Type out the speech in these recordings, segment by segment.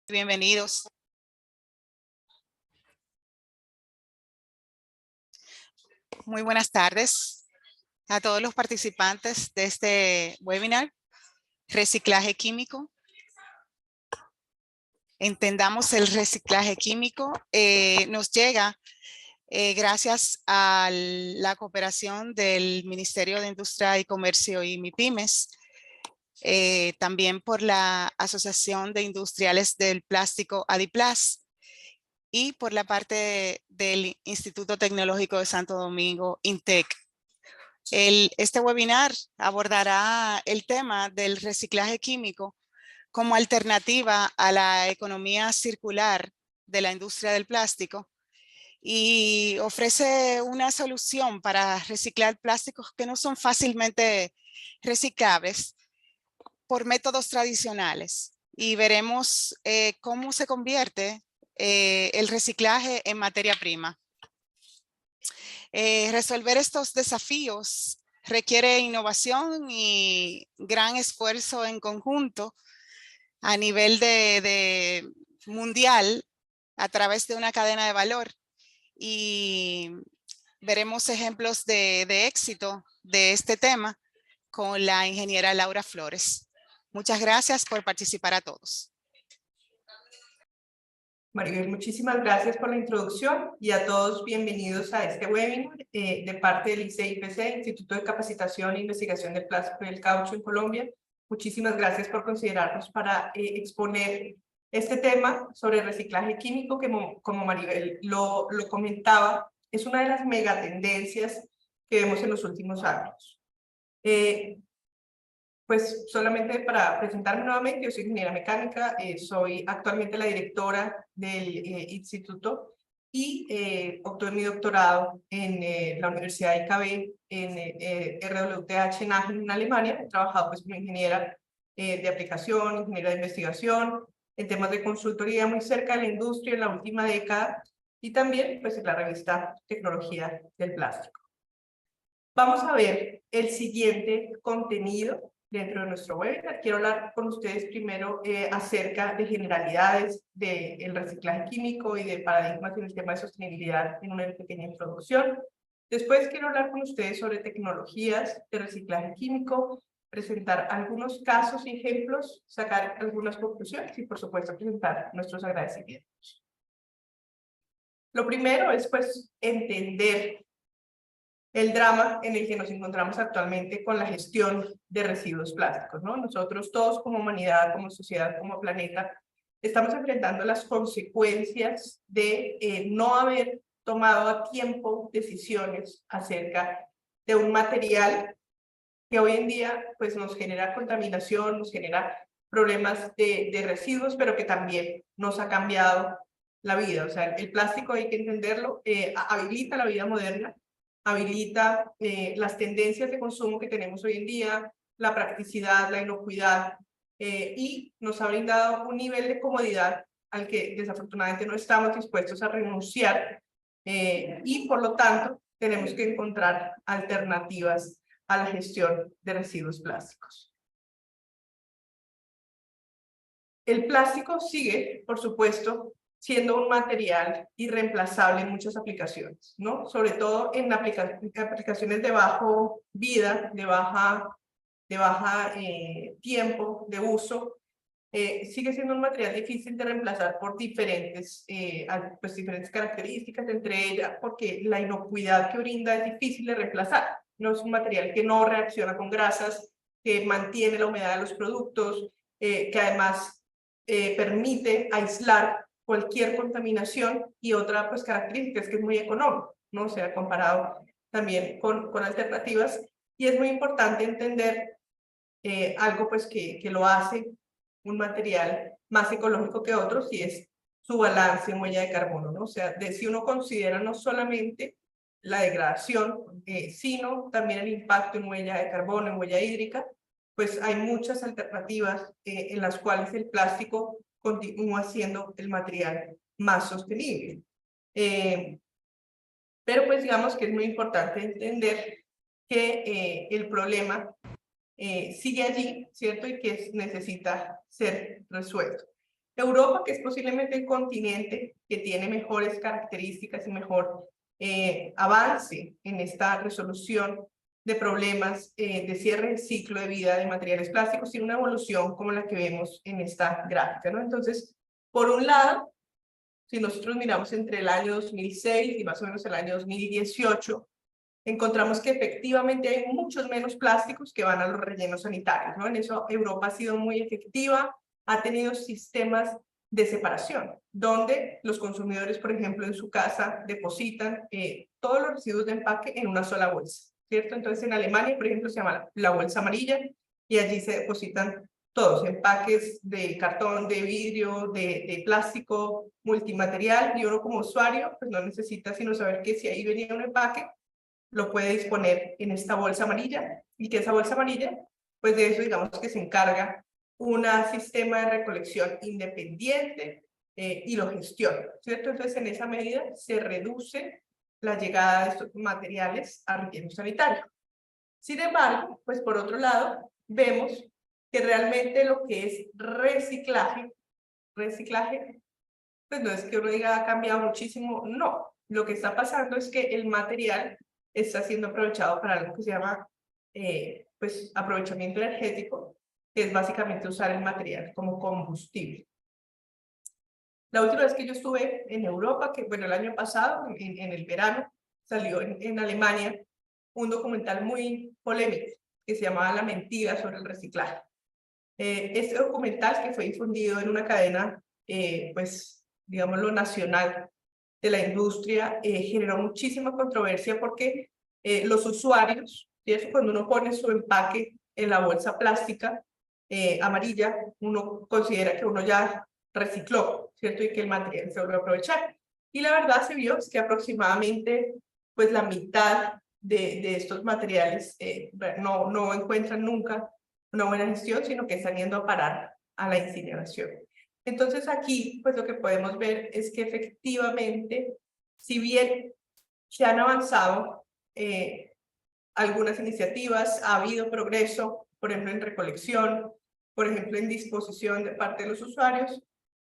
Bienvenidos. Muy buenas tardes a todos los participantes de este webinar, Reciclaje Químico. Entendamos el reciclaje químico. Nos llega gracias a la cooperación del Ministerio de Industria y Comercio y MIPYMES, también por la Asociación de Industriales del Plástico ADIPLAS y por la parte del Instituto Tecnológico de Santo Domingo, INTEC. Este webinar abordará el tema del reciclaje químico como alternativa a la economía circular de la industria del plástico y ofrece una solución para reciclar plásticos que no son fácilmente reciclables por métodos tradicionales. Y veremos cómo se convierte el reciclaje en materia prima. Resolver estos desafíos requiere innovación y gran esfuerzo en conjunto a nivel de mundial a través de una cadena de valor, y veremos ejemplos de éxito de este tema con la ingeniera Laura Flores. Muchas gracias por participar a todos. Maribel, muchísimas gracias por la introducción y a todos bienvenidos a este webinar de parte del ICIPC, Instituto de Capacitación e Investigación del Plástico y el Caucho en Colombia. Muchísimas gracias por considerarnos para exponer este tema sobre reciclaje químico que, como Maribel lo comentaba, es una de las megatendencias que vemos en los últimos años. Pues solamente para presentarme nuevamente, yo soy ingeniera mecánica, soy actualmente la directora del instituto y obtuve mi doctorado en la Universidad IKB en RWTH en Aachen, en Alemania. He trabajado pues como ingeniera de aplicación, ingeniera de investigación, en temas de consultoría muy cerca de la industria en la última década y también pues en la revista Tecnología del Plástico. Vamos a ver el siguiente contenido dentro de nuestro webinar. Quiero hablar con ustedes primero acerca de generalidades del reciclaje químico y de paradigmas en el tema de sostenibilidad en una pequeña introducción. Después quiero hablar con ustedes sobre tecnologías de reciclaje químico, presentar algunos casos y ejemplos, sacar algunas conclusiones y por supuesto presentar nuestros agradecimientos. Lo primero es pues entender el drama en el que nos encontramos actualmente con la gestión de residuos plásticos, ¿no? Nosotros todos como humanidad, como sociedad, como planeta, estamos enfrentando las consecuencias de no haber tomado a tiempo decisiones acerca de un material que hoy en día pues, nos genera contaminación, nos genera problemas de residuos, pero que también nos ha cambiado la vida. O sea, el plástico, hay que entenderlo, habilita la vida moderna, habilita las tendencias de consumo que tenemos hoy en día, la practicidad, la inocuidad, y nos ha brindado un nivel de comodidad al que desafortunadamente no estamos dispuestos a renunciar, y por lo tanto tenemos que encontrar alternativas a la gestión de residuos plásticos. El plástico sigue, por supuesto, siendo un material irreemplazable en muchas aplicaciones, ¿no? Sobre todo en aplicaciones de bajo vida, de baja tiempo de uso, sigue siendo un material difícil de reemplazar por diferentes características, entre ellas porque la inocuidad que brinda es difícil de reemplazar. No es un material que no reacciona con grasas, que mantiene la humedad de los productos, que además permite aislar cualquier contaminación, y otra pues característica es que es muy económico, ¿no? O sea, comparado también con alternativas, y es muy importante entender algo pues que lo hace un material más ecológico que otros, y es su balance en huella de carbono, ¿no? O sea, si uno considera no solamente la degradación, sino también el impacto en huella de carbono, en huella hídrica, pues hay muchas alternativas en las cuales el plástico continúa siendo el material más sostenible. Pero pues digamos que es muy importante entender que el problema sigue allí, ¿cierto? Y que necesita ser resuelto. Europa, que es posiblemente el continente que tiene mejores características y mejor avance en esta resolución de problemas de cierre de ciclo de vida de materiales plásticos y una evolución como la que vemos en esta gráfica, ¿no? Entonces, por un lado, si nosotros miramos entre el año 2006 y más o menos el año 2018, encontramos que efectivamente hay muchos menos plásticos que van a los rellenos sanitarios, ¿no? En eso Europa ha sido muy efectiva, ha tenido sistemas de separación, donde los consumidores, por ejemplo, en su casa depositan todos los residuos de empaque en una sola bolsa, ¿cierto? Entonces en Alemania, por ejemplo, se llama la bolsa amarilla y allí se depositan todos, empaques de cartón, de vidrio, de plástico, multimaterial, y uno como usuario pues no necesita sino saber que si ahí venía un empaque, lo puede disponer en esta bolsa amarilla, y que esa bolsa amarilla, pues de eso digamos que se encarga un sistema de recolección independiente y lo gestiona, ¿cierto? Entonces en esa medida se reduce la llegada de estos materiales a relleno sanitario. Sin embargo, pues por otro lado, vemos que realmente lo que es reciclaje, pues no es que uno diga ha cambiado muchísimo, no. Lo que está pasando es que el material está siendo aprovechado para algo que se llama pues aprovechamiento energético, que es básicamente usar el material como combustible. La última vez que yo estuve en Europa, que bueno, el año pasado, en el verano, salió en Alemania un documental muy polémico que se llamaba La mentira sobre el reciclaje. Este documental, que fue difundido en una cadena, pues, digámoslo, nacional de la industria, generó muchísima controversia porque los usuarios, ¿cierto? Cuando uno pone su empaque en la bolsa plástica amarilla, uno considera que uno ya recicló, ¿cierto? Y que el material se vuelve a aprovechar. Y la verdad se vio es que aproximadamente pues la mitad de estos materiales no encuentran nunca una buena gestión, sino que están yendo a parar a la incineración. Entonces aquí, pues lo que podemos ver es que efectivamente, si bien se han avanzado algunas iniciativas, ha habido progreso, por ejemplo, en recolección, por ejemplo, en disposición de parte de los usuarios,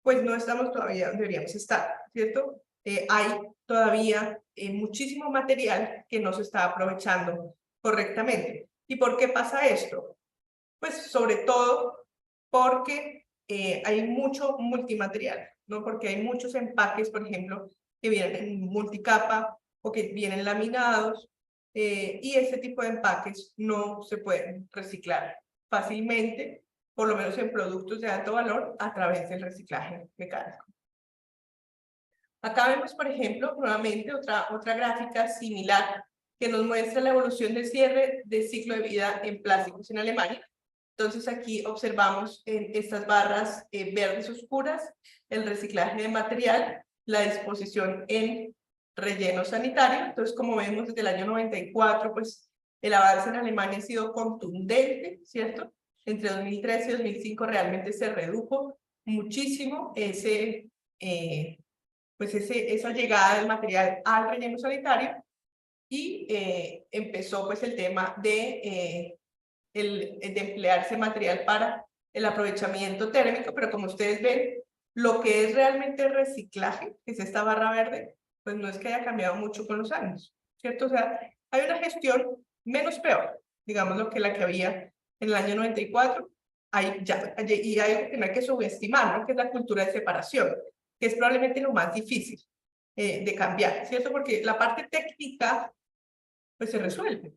pues no estamos todavía donde deberíamos estar, ¿cierto? Hay todavía muchísimo material que no se está aprovechando correctamente. ¿Y por qué pasa esto? Pues sobre todo porque hay mucho multimaterial, ¿no? Porque hay muchos empaques, por ejemplo, que vienen en multicapa o que vienen laminados, y este tipo de empaques no se pueden reciclar fácilmente, por lo menos en productos de alto valor, a través del reciclaje mecánico. Acá vemos, por ejemplo, nuevamente otra gráfica similar que nos muestra la evolución del cierre de ciclo de vida en plásticos en Alemania. Entonces aquí observamos en estas barras verdes oscuras el reciclaje de material, la disposición en relleno sanitario. Entonces, como vemos desde el año 94, pues el avance en Alemania ha sido contundente, ¿cierto? Entre 2003 y 2005 realmente se redujo muchísimo esa llegada del material al relleno sanitario, y empezó pues el tema de emplearse material para el aprovechamiento térmico, pero como ustedes ven, lo que es realmente reciclaje, que es esta barra verde, pues no es que haya cambiado mucho con los años, ¿cierto? O sea, hay una gestión menos peor, digamos, lo que la que había en el año 94, y hay algo que no hay que subestimar, ¿no? Que es la cultura de separación, que es probablemente lo más difícil de cambiar, ¿cierto? Porque la parte técnica, pues se resuelve.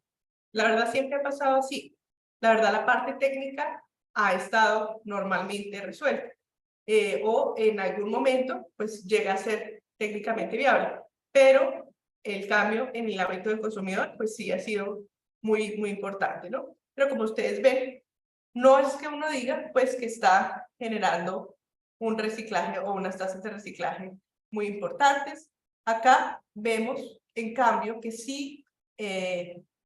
La verdad siempre ha pasado así. La verdad, la parte técnica ha estado normalmente resuelta. O en algún momento, pues llega a ser técnicamente viable. Pero el cambio en el hábito del consumidor, pues sí ha sido muy, muy importante, ¿no? Pero como ustedes ven, no es que uno diga, pues, que está generando un reciclaje o unas tasas de reciclaje muy importantes. Acá vemos, en cambio, que sí,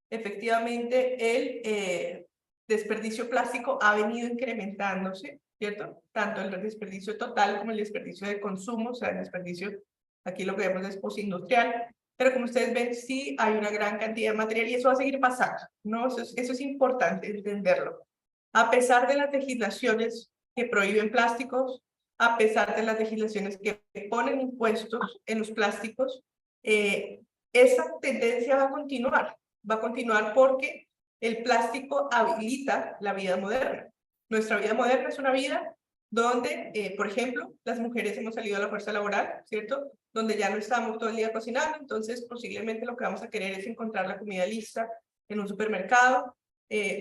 efectivamente, el desperdicio plástico ha venido incrementándose, ¿cierto? Tanto el desperdicio total como el desperdicio de consumo, o sea, el desperdicio, aquí lo que vemos es postindustrial, pero como ustedes ven, sí hay una gran cantidad de material y eso va a seguir pasando, ¿no? Eso es importante entenderlo. A pesar de las legislaciones que prohíben plásticos, a pesar de las legislaciones que ponen impuestos en los plásticos, esa tendencia va a continuar porque el plástico habilita la vida moderna. Nuestra vida moderna es una vida donde, por ejemplo, las mujeres hemos salido a la fuerza laboral, ¿cierto? Donde ya no estamos todo el día cocinando, entonces posiblemente lo que vamos a querer es encontrar la comida lista en un supermercado,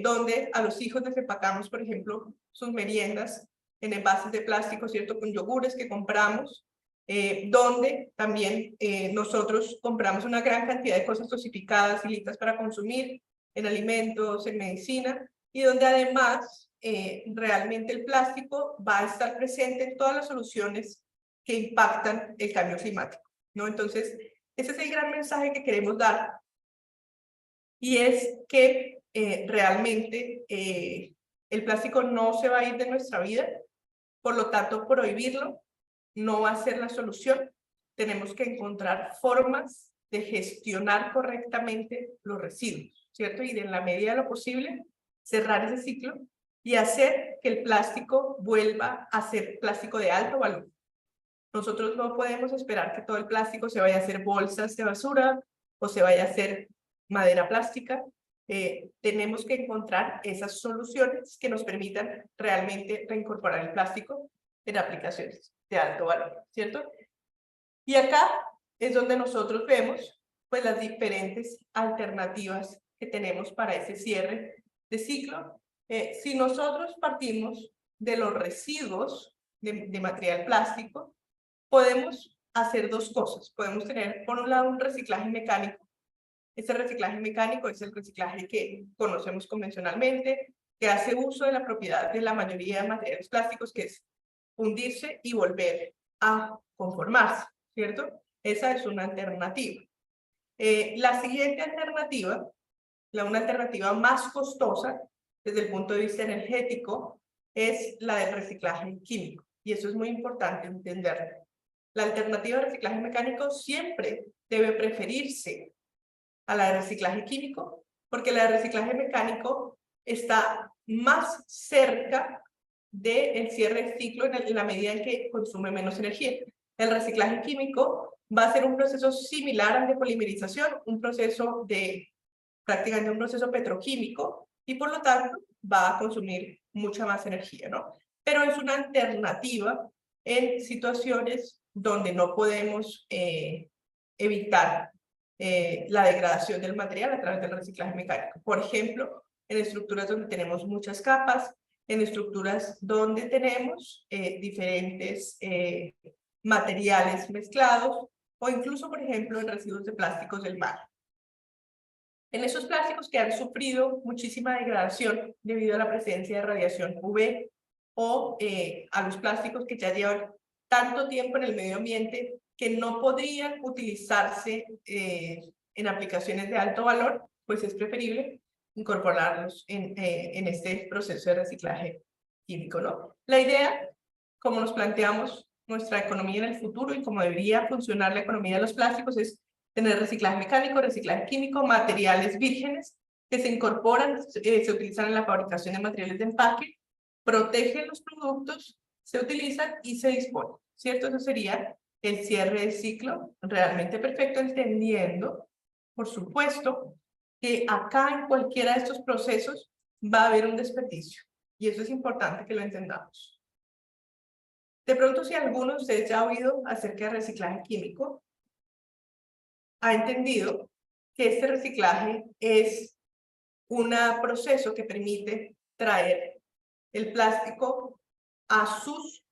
donde a los hijos les empacamos, por ejemplo, sus meriendas en envases de plástico, ¿cierto? Con yogures que compramos, donde también nosotros compramos una gran cantidad de cosas dosificadas y listas para consumir en alimentos, en medicina, y donde además realmente el plástico va a estar presente en todas las soluciones que impactan el cambio climático, ¿no? Entonces, ese es el gran mensaje que queremos dar, y es que realmente el plástico no se va a ir de nuestra vida, por lo tanto, prohibirlo no va a ser la solución. Tenemos que encontrar formas de gestionar correctamente los residuos, ¿cierto? Y en la medida de lo posible, cerrar ese ciclo y hacer que el plástico vuelva a ser plástico de alto valor. Nosotros no podemos esperar que todo el plástico se vaya a hacer bolsas de basura o se vaya a hacer madera plástica. Tenemos que encontrar esas soluciones que nos permitan realmente reincorporar el plástico en aplicaciones de alto valor, ¿cierto? Y acá es donde nosotros vemos pues las diferentes alternativas que tenemos para ese cierre de ciclo. Si nosotros partimos de los residuos de material plástico, podemos hacer dos cosas. Podemos tener, por un lado, un reciclaje mecánico. Este reciclaje mecánico es el reciclaje que conocemos convencionalmente, que hace uso de la propiedad de la mayoría de materiales plásticos, que es fundirse y volver a conformarse, ¿cierto? Esa es una alternativa. La siguiente alternativa, una alternativa más costosa desde el punto de vista energético, es la del reciclaje químico. Y eso es muy importante entenderlo. La alternativa de reciclaje mecánico siempre debe preferirse a la de reciclaje químico, porque la de reciclaje mecánico está más cerca del cierre de ciclo en la medida en que consume menos energía. El reciclaje químico va a ser un proceso similar al de polimerización, prácticamente un proceso petroquímico, y por lo tanto va a consumir mucha más energía, ¿no? Pero es una alternativa en situaciones donde no podemos evitar la degradación del material a través del reciclaje mecánico. Por ejemplo, en estructuras donde tenemos muchas capas, en estructuras donde tenemos diferentes materiales mezclados, o incluso, por ejemplo, en residuos de plásticos del mar. En esos plásticos que han sufrido muchísima degradación debido a la presencia de radiación UV, o a los plásticos que ya llevan tanto tiempo en el medio ambiente que no podrían utilizarse en aplicaciones de alto valor, pues es preferible incorporarlos en este proceso de reciclaje químico, ¿no? La idea, como nos planteamos nuestra economía en el futuro y como debería funcionar la economía de los plásticos, es tener reciclaje mecánico, reciclaje químico, materiales vírgenes que se incorporan, se utilizan en la fabricación de materiales de empaque, protegen los productos, se utilizan y se disponen, ¿cierto? Eso sería el cierre del ciclo realmente perfecto, entendiendo, por supuesto, que acá en cualquiera de estos procesos va a haber un desperdicio, y eso es importante que lo entendamos. De pronto, si alguno de ustedes ya ha oído acerca de reciclaje químico, ha entendido que este reciclaje es un proceso que permite traer el plástico a sus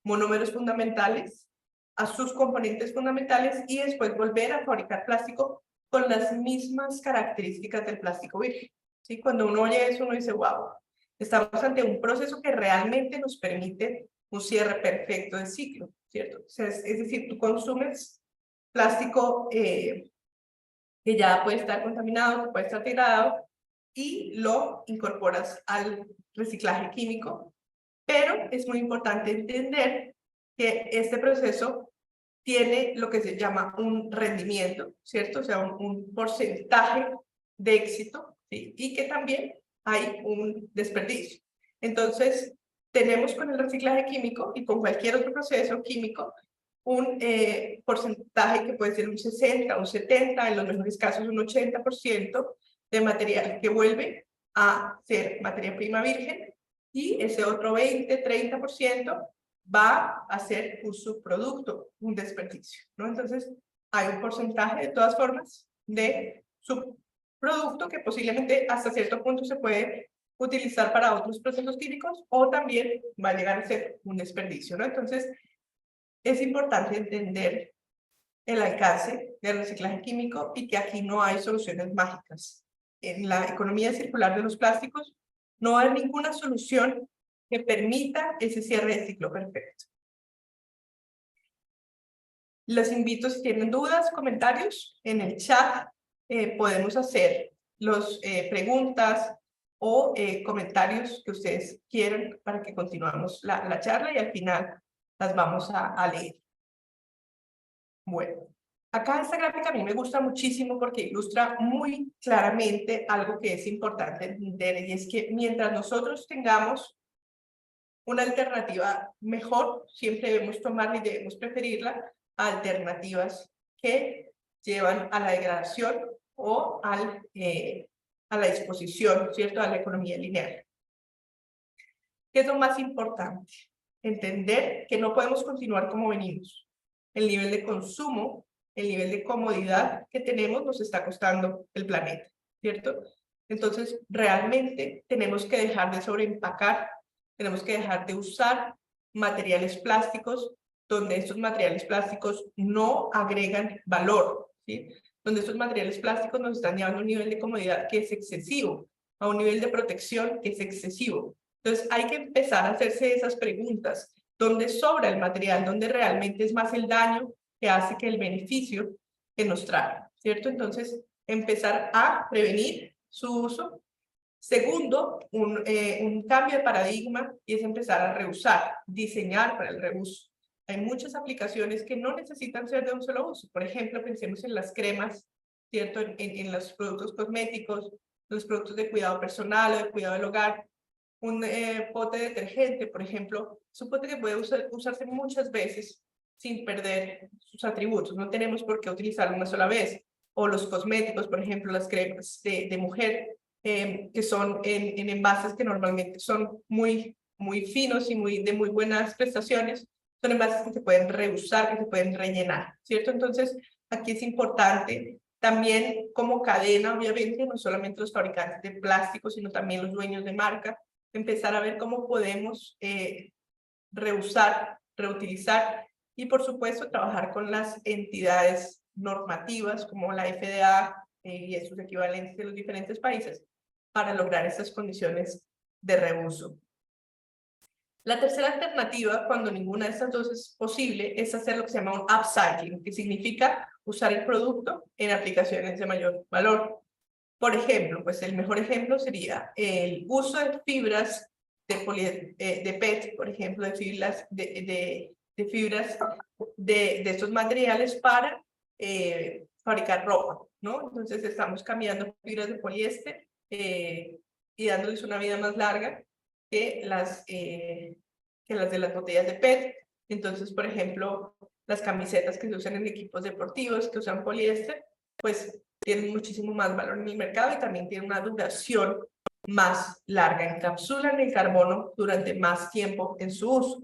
monómeros fundamentales, a sus componentes fundamentales, y después volver a fabricar plástico con las mismas características del plástico virgen. ¿Sí? Cuando uno oye eso, uno dice, wow, estamos ante un proceso que realmente nos permite un cierre perfecto del ciclo, ¿cierto? O sea, es decir, tú consumes plástico que ya puede estar contaminado, que puede estar degradado, y lo incorporas al reciclaje químico, pero es muy importante entender que este proceso tiene lo que se llama un rendimiento, ¿cierto? O sea, un porcentaje de éxito, ¿sí? Y que también hay un desperdicio. Entonces, tenemos con el reciclaje químico y con cualquier otro proceso químico un porcentaje que puede ser un 60, un 70, en los mejores casos un 80% de material que vuelve a ser materia prima virgen, y ese otro 20, 30% va a ser un subproducto, un desperdicio, ¿no? Entonces, hay un porcentaje de todas formas de subproducto que posiblemente hasta cierto punto se puede utilizar para otros procesos químicos, o también va a llegar a ser un desperdicio, ¿no? Entonces, es importante entender el alcance del reciclaje químico y que aquí no hay soluciones mágicas. En la economía circular de los plásticos no hay ninguna solución que permita ese cierre de ciclo perfecto. Les invito, si tienen dudas, comentarios, en el chat podemos hacer las preguntas o comentarios que ustedes quieran para que continuemos la charla, y al final las vamos a leer. Bueno, acá esta gráfica a mí me gusta muchísimo porque ilustra muy claramente algo que es importante entender, y es que mientras nosotros tengamos una alternativa mejor, siempre debemos tomarla y debemos preferirla a alternativas que llevan a la degradación o a la disposición, ¿cierto?, a la economía lineal. ¿Qué es lo más importante? Entender que no podemos continuar como venimos. El nivel de consumo, el nivel de comodidad que tenemos nos está costando el planeta, ¿cierto? Entonces, realmente tenemos que dejar de sobreempacar, tenemos que dejar de usar materiales plásticos donde estos materiales plásticos no agregan valor, ¿sí? Donde estos materiales plásticos nos están llevando a un nivel de comodidad que es excesivo, a un nivel de protección que es excesivo. Entonces, hay que empezar a hacerse esas preguntas. ¿Dónde sobra el material? ¿Dónde realmente es más el daño que hace que el beneficio que nos trae? ¿Cierto? Entonces, empezar a prevenir su uso. Segundo, un cambio de paradigma, y es empezar a reusar, diseñar para el reuso. Hay muchas aplicaciones que no necesitan ser de un solo uso. Por ejemplo, pensemos en las cremas, ¿cierto? En los productos cosméticos, los productos de cuidado personal o de cuidado del hogar. Un pote de detergente, por ejemplo, es un pote que puede usarse muchas veces sin perder sus atributos. No tenemos por qué utilizarlo una sola vez. O los cosméticos, por ejemplo, las cremas de mujer, que son en envases que normalmente son muy finos y de muy buenas prestaciones, son envases que se pueden reusar, que se pueden rellenar, ¿cierto? Entonces, aquí es importante también como cadena, obviamente, no solamente los fabricantes de plástico, sino también los dueños de marca, empezar a ver cómo podemos reusar, reutilizar, y por supuesto trabajar con las entidades normativas como la FDA y sus equivalentes de los diferentes países para lograr estas condiciones de reuso. La tercera alternativa, cuando ninguna de estas dos es posible, es hacer lo que se llama un upcycling, que significa usar el producto en aplicaciones de mayor valor. Por ejemplo, pues el mejor ejemplo sería el uso de fibras de PET, por ejemplo, de fibras de estos materiales para fabricar ropa, ¿no? Entonces estamos cambiando fibras de poliéster y dándoles una vida más larga que las de las botellas de PET. Entonces, por ejemplo, las camisetas que se usan en equipos deportivos que usan poliéster, pues tienen muchísimo más valor en el mercado y también tienen una duración más larga, encapsulan el carbono durante más tiempo en su uso.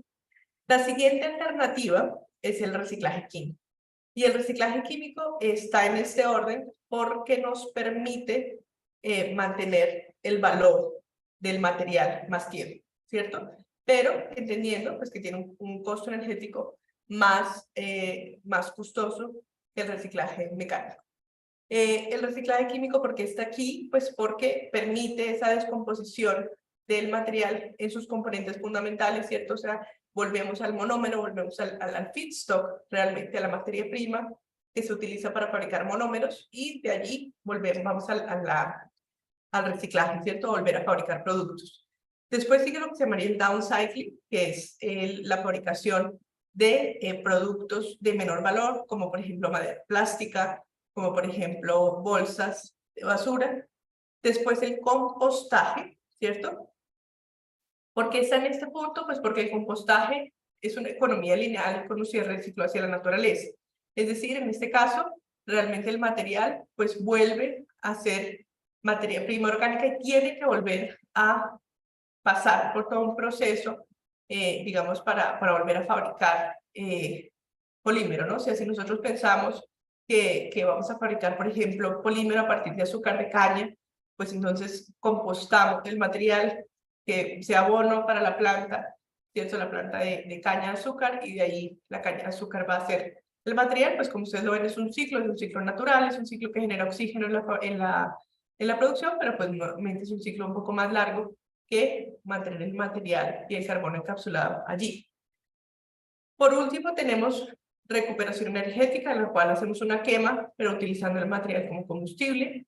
La siguiente alternativa es el reciclaje químico. Y el reciclaje químico está en este orden porque nos permite mantener el valor del material más tiempo, ¿cierto? Pero entendiendo pues, que tiene un costo energético más costoso que el reciclaje mecánico. El reciclaje químico, ¿por qué está aquí? Pues porque permite esa descomposición del material en sus componentes fundamentales, ¿cierto? O sea, volvemos al monómero, volvemos al feedstock, realmente a la materia prima que se utiliza para fabricar monómeros, y de allí vamos al reciclaje, ¿cierto? Volver a fabricar productos. Después sigue lo que se llamaría el downcycling, que es la fabricación de productos de menor valor, como por ejemplo madera plástica, como por ejemplo bolsas de basura. Después el compostaje, ¿cierto? ¿Por qué está en este punto? Pues porque el compostaje es una economía lineal con un cierre de ciclo hacia la naturaleza. Es decir, en este caso, realmente el material pues vuelve a ser materia prima orgánica y tiene que volver a pasar por todo un proceso, digamos, para volver a fabricar polímero, ¿no? O sea, si nosotros pensamos que vamos a fabricar, por ejemplo, polímero a partir de azúcar de caña, pues entonces compostamos el material que sea abono para la planta, ¿cierto? La planta de caña de azúcar, y de ahí la caña de azúcar va a ser el material, pues como ustedes lo ven, es un ciclo natural, es un ciclo que genera oxígeno en la producción, pero pues normalmente es un ciclo un poco más largo que mantener el material y el carbono encapsulado allí. Por último, tenemos recuperación energética, en la cual hacemos una quema, pero utilizando el material como combustible.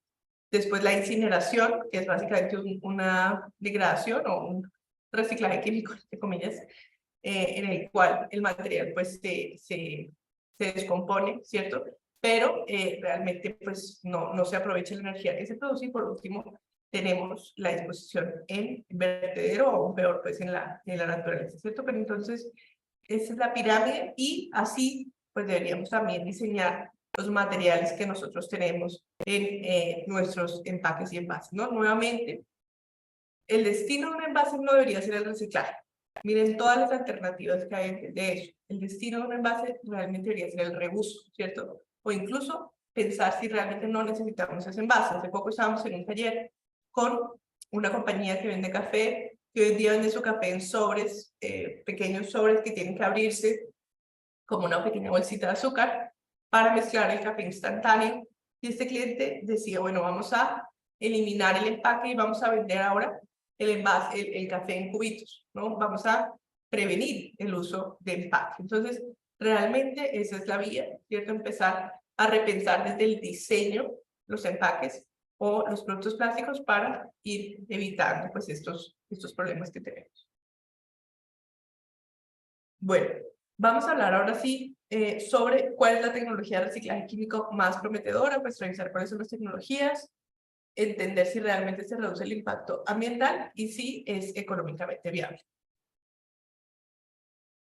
Después la incineración, que es básicamente una degradación o un reciclaje químico, entre comillas, en el cual el material pues se descompone, ¿cierto? Pero realmente pues no se aprovecha la energía que se produce. Y por último tenemos la disposición en vertedero o aún peor pues en la naturaleza, ¿cierto? Pero entonces esa es la pirámide, y así pues deberíamos también diseñar los materiales que nosotros tenemos en nuestros empaques y envases, ¿no? Nuevamente, el destino de un envase no debería ser el reciclaje. Miren todas las alternativas que hay de eso. El destino de un envase realmente debería ser el reuso, ¿cierto? O incluso pensar si realmente no necesitamos ese envase. Hace poco estábamos en un taller con una compañía que vende café, que hoy en día vende su café en sobres, pequeños sobres que tienen que abrirse como una pequeña bolsita de azúcar para mezclar el café instantáneo. Y este cliente decía, bueno, vamos a eliminar el empaque y vamos a vender ahora el envase, el café en cubitos, ¿no? Vamos a prevenir el uso de empaque. Entonces, realmente esa es la vía, ¿cierto? Empezar a repensar desde el diseño los empaques o los productos plásticos para ir evitando pues estos problemas que tenemos. Bueno, vamos a hablar ahora sí sobre cuál es la tecnología de reciclaje químico más prometedora, pues revisar cuáles son las tecnologías, entender si realmente se reduce el impacto ambiental y si es económicamente viable.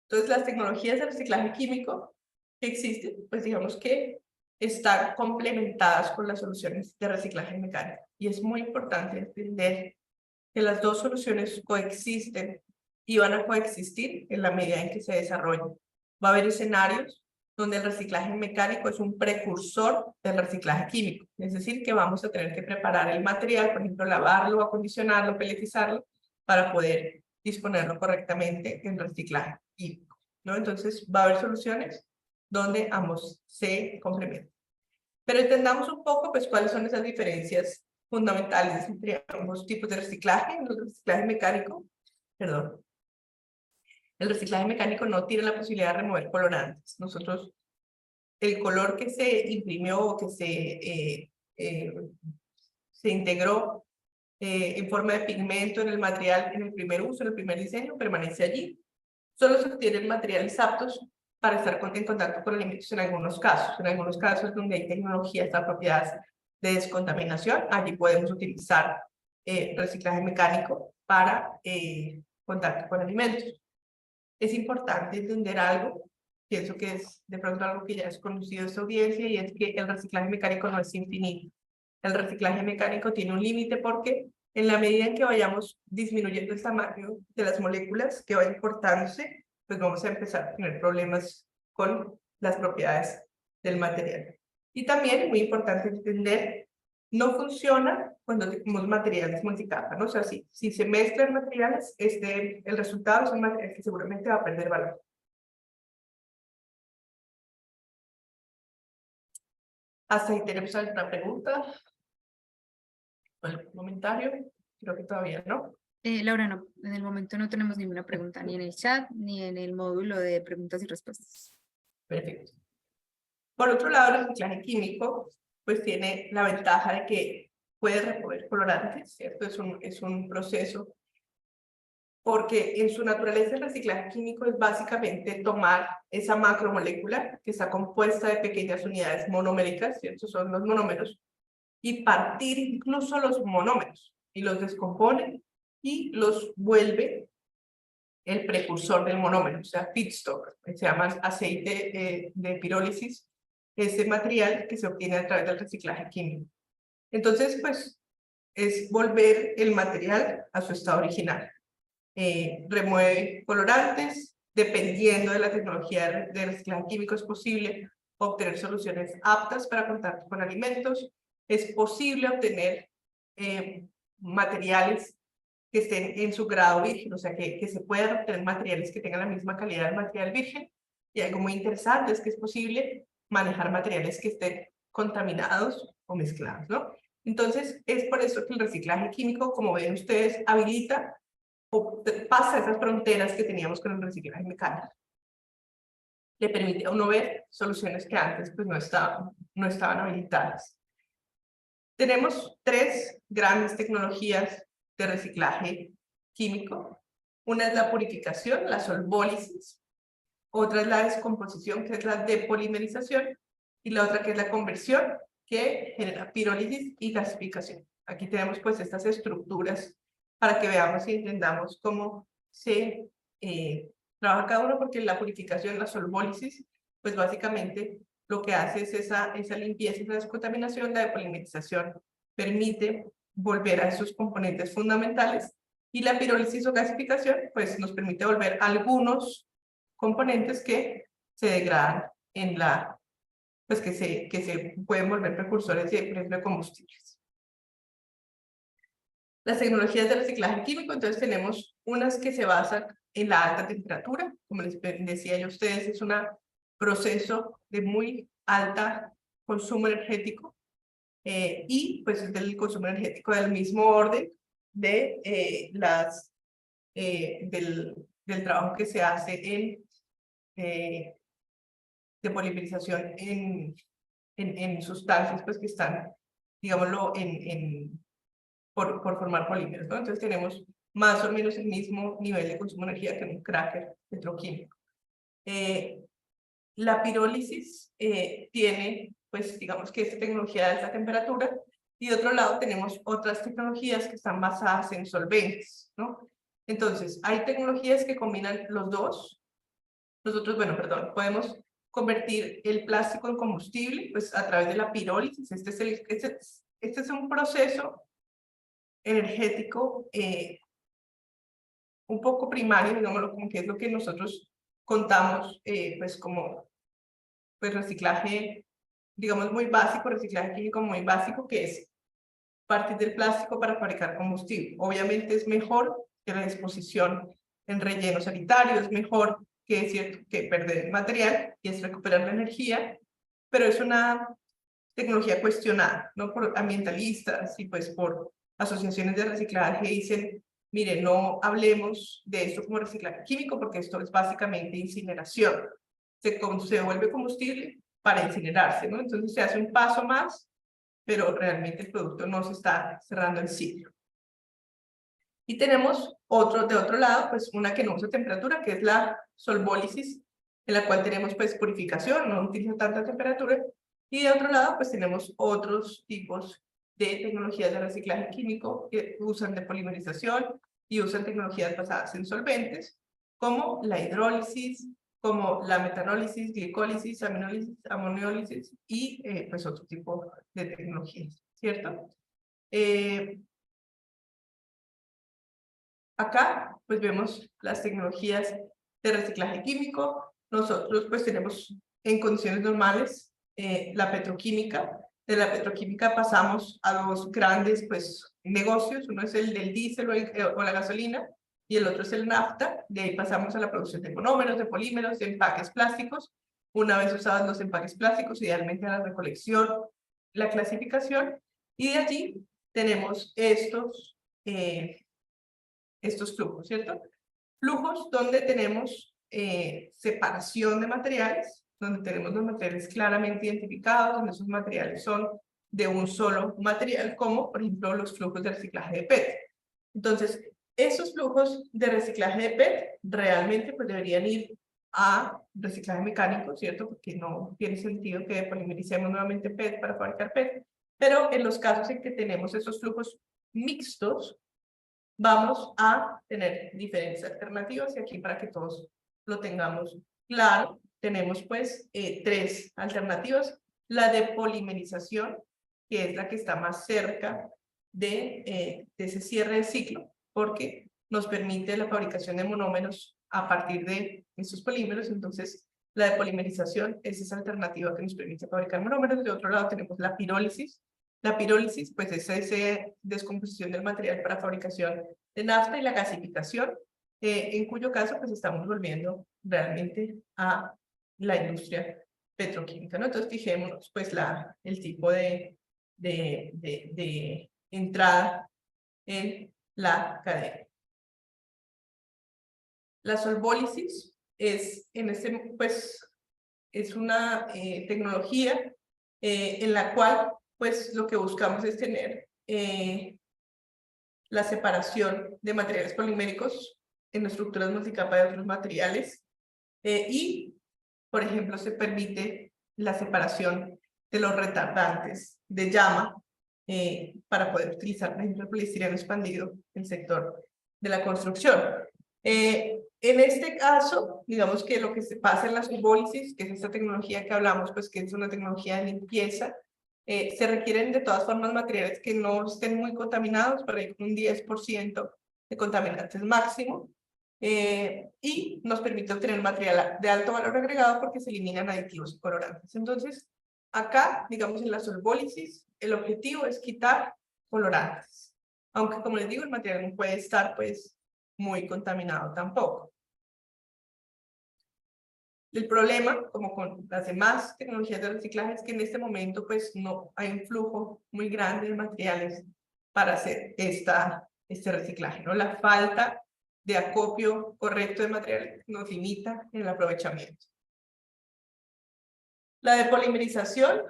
Entonces, las tecnologías de reciclaje químico que existen, pues digamos que están complementadas con las soluciones de reciclaje mecánico. Y es muy importante entender que las dos soluciones coexisten y van a coexistir en la medida en que se desarrollen. Va a haber escenarios donde el reciclaje mecánico es un precursor del reciclaje químico, es decir, que vamos a tener que preparar el material, por ejemplo, lavarlo, acondicionarlo, peletizarlo, para poder disponerlo correctamente en reciclaje químico, ¿no? Entonces, va a haber soluciones donde ambos se complementan. Pero entendamos un poco, pues, cuáles son esas diferencias fundamentales entre ambos tipos de reciclaje. El reciclaje mecánico, perdón, el reciclaje mecánico no tiene la posibilidad de remover colorantes. Nosotros, el color que se imprimió o que se integró en forma de pigmento en el material en el primer uso, en el primer diseño, permanece allí. Solo se obtienen materiales aptos para estar en contacto con alimentos en algunos casos. En algunos casos donde hay tecnologías apropiadas de descontaminación, allí podemos utilizar reciclaje mecánico para contacto con alimentos. Es importante entender algo, pienso que es de pronto algo que ya es conocido de esta audiencia, y es que el reciclaje mecánico no es infinito. El reciclaje mecánico tiene un límite porque en la medida en que vayamos disminuyendo el tamaño de las moléculas que vayan cortándose, pues vamos a empezar a tener problemas con las propiedades del material. Y también es muy importante entender, no funciona cuando tenemos materiales multicapa, ¿no? O sea, si se mezclan materiales, el resultado es un material que seguramente va a perder valor. ¿Hasta ahí tenemos alguna pregunta? ¿Algún comentario? Creo que todavía no. Laura, no, en el momento no tenemos ninguna pregunta, ni en el chat, ni en el módulo de preguntas y respuestas. Perfecto. Por otro lado, el reciclaje químico, pues tiene la ventaja de que puede remover colorantes, ¿cierto? Es un proceso porque en su naturaleza el reciclaje químico es básicamente tomar esa macromolécula que está compuesta de pequeñas unidades monoméricas, ¿cierto? Son los monómeros, y partir incluso los monómeros, y los descompone y los vuelve el precursor del monómero, o sea, feedstock, se llama aceite de pirólisis, ese material que se obtiene a través del reciclaje químico. Entonces, pues, es volver el material a su estado original. Remueve colorantes, dependiendo de la tecnología de reciclaje químico es posible obtener soluciones aptas para contacto con alimentos, es posible obtener materiales que estén en su grado virgen, o sea, que se puedan obtener materiales que tengan la misma calidad del material virgen, y algo muy interesante es que es posible manejar materiales que estén contaminados o mezclados, ¿no? Entonces, es por eso que el reciclaje químico, como ven ustedes, habilita o pasa esas fronteras que teníamos con el reciclaje mecánico. Le permite a uno ver soluciones que antes pues, no estaban habilitadas. Tenemos 3 grandes tecnologías de reciclaje químico. Una es la purificación, la solvólisis. Otra es la descomposición, que es la depolimerización. Y la otra que es la conversión, que genera pirólisis y gasificación. Aquí tenemos pues estas estructuras para que veamos y entendamos cómo se trabaja cada uno, porque la purificación, la solvólisis, pues básicamente lo que hace es esa limpieza y esa descontaminación. La depolimerización permite volver a esos componentes fundamentales, y la pirólisis o gasificación pues nos permite volver a algunos componentes que se degradan en la, pues que se pueden volver precursores de, por ejemplo, combustibles. Las tecnologías de reciclaje químico, entonces tenemos unas que se basan en la alta temperatura, como les decía yo a ustedes, es un proceso de muy alta consumo energético, y pues es del consumo energético del mismo orden de del trabajo que se hace de polimerización en sustancias pues que están, digámoslo, por formar polímeros, ¿no? Entonces tenemos más o menos el mismo nivel de consumo de energía que un cracker petroquímico. La pirólisis tiene, pues digamos que esta tecnología de alta temperatura, y de otro lado tenemos otras tecnologías que están basadas en solventes, ¿no? Entonces, hay tecnologías que combinan los dos. Nosotros, bueno, perdón, podemos convertir el plástico en combustible, pues a través de la pirólisis. Este es un proceso energético un poco primario, digámoslo, como que es lo que nosotros contamos pues como pues reciclaje, digamos, muy básico, reciclaje químico muy básico, que es partir del plástico para fabricar combustible. Obviamente es mejor que la disposición en relleno sanitario, es mejor que, es cierto, que perder material, y es recuperar la energía, pero es una tecnología cuestionada, ¿no? Por ambientalistas y pues por asociaciones de reciclaje dicen, mire, no hablemos de esto como reciclaje químico, porque esto es básicamente incineración. Se vuelve combustible para incinerarse, ¿no? Entonces se hace un paso más, pero realmente el producto no se está cerrando el ciclo. Y tenemos de otro lado, pues una que no usa temperatura, que es la solvólisis, en la cual tenemos pues purificación, no utiliza tanta temperatura. Y de otro lado, pues tenemos otros tipos de tecnologías de reciclaje químico que usan depolimerización y usan tecnologías basadas en solventes, como la hidrólisis, como la metanólisis, glicólisis, amoniólisis y pues otro tipo de tecnologías, ¿cierto? Acá pues vemos las tecnologías de reciclaje químico. Nosotros pues tenemos en condiciones normales la petroquímica. De la petroquímica pasamos a 2 grandes pues negocios. Uno es el del diésel o la gasolina, y el otro es el nafta. De ahí pasamos a la producción de monómeros, de polímeros, de empaques plásticos. Una vez usados los empaques plásticos, idealmente a la recolección, la clasificación, y de allí tenemos estos flujos, ¿cierto? Flujos donde tenemos separación de materiales, donde tenemos los materiales claramente identificados, donde esos materiales son de un solo material, como por ejemplo los flujos de reciclaje de PET. Entonces, Esos flujos de reciclaje de PET realmente pues deberían ir a reciclaje mecánico, ¿cierto? Porque no tiene sentido que polimericemos nuevamente PET para fabricar PET. Pero en los casos en que tenemos esos flujos mixtos, vamos a tener diferentes alternativas, y aquí para que todos lo tengamos claro, tenemos pues tres alternativas. La de polimerización, que es la que está más cerca de ese cierre de ciclo, porque nos permite la fabricación de monómeros a partir de estos polímeros. Entonces, la de polimerización es esa alternativa que nos permite fabricar monómeros. De otro lado tenemos la pirólisis. La pirólisis, pues, es esa descomposición del material para fabricación de nafta, y la gasificación, en cuyo caso, pues, estamos volviendo realmente a la industria petroquímica, ¿no? Entonces, fijémonos, pues, el tipo de entrada en la cadena. La solvólisis es, es una tecnología en la cual, pues, lo que buscamos es tener la separación de materiales poliméricos en estructuras multicapa de otros materiales, y, por ejemplo, se permite la separación de los retardantes de llama para poder utilizar, por ejemplo, el poliestireno expandido en el sector de la construcción. En este caso, digamos que lo que se pasa en la solvólisis, que es esta tecnología que hablamos, pues que es una tecnología de limpieza, se requieren de todas formas materiales que no estén muy contaminados, para ir con un 10% de contaminantes máximo, y nos permite obtener material de alto valor agregado porque se eliminan aditivos y colorantes. Entonces, acá, digamos, en la solvólisis, el objetivo es quitar colorantes, aunque, como les digo, el material no puede estar, pues, muy contaminado tampoco. El problema, como con las demás tecnologías de reciclaje, es que en este momento, pues, no hay un flujo muy grande de materiales para hacer este reciclaje, ¿no? La falta de acopio correcto de materiales nos limita en el aprovechamiento. La depolimerización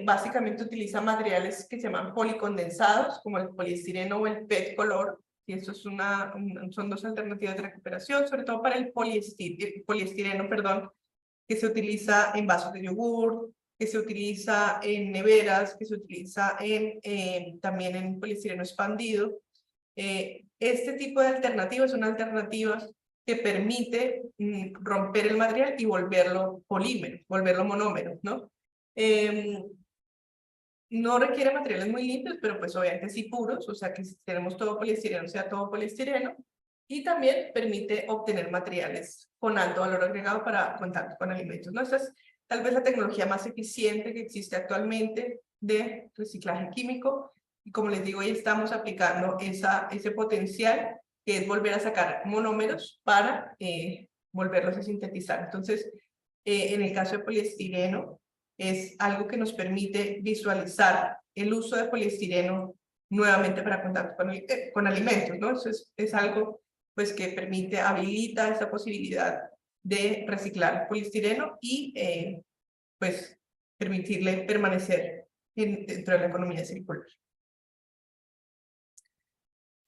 básicamente utiliza materiales que se llaman policondensados, como el poliestireno o el PET color, y esto es son dos alternativas de recuperación, sobre todo para el poliestireno, perdón, que se utiliza en vasos de yogur, que se utiliza en neveras, que se utiliza también en poliestireno expandido. Este tipo de alternativas son alternativas que permite romper el material y volverlo polímero, volverlo monómero, ¿no? No requiere materiales muy limpios, pero pues obviamente sí puros, o sea que si tenemos todo poliestireno, sea todo poliestireno, y también permite obtener materiales con alto valor agregado para contacto con alimentos, ¿no? Esta es tal vez la tecnología más eficiente que existe actualmente de reciclaje químico, y como les digo, hoy estamos aplicando ese potencial, que es volver a sacar monómeros para volverlos a sintetizar. Entonces, en el caso de poliestireno, es algo que nos permite visualizar el uso de poliestireno nuevamente para contacto con alimentos, ¿no? Eso es algo, pues, que permite, habilita esa posibilidad de reciclar poliestireno y, pues, permitirle permanecer dentro de la economía circular.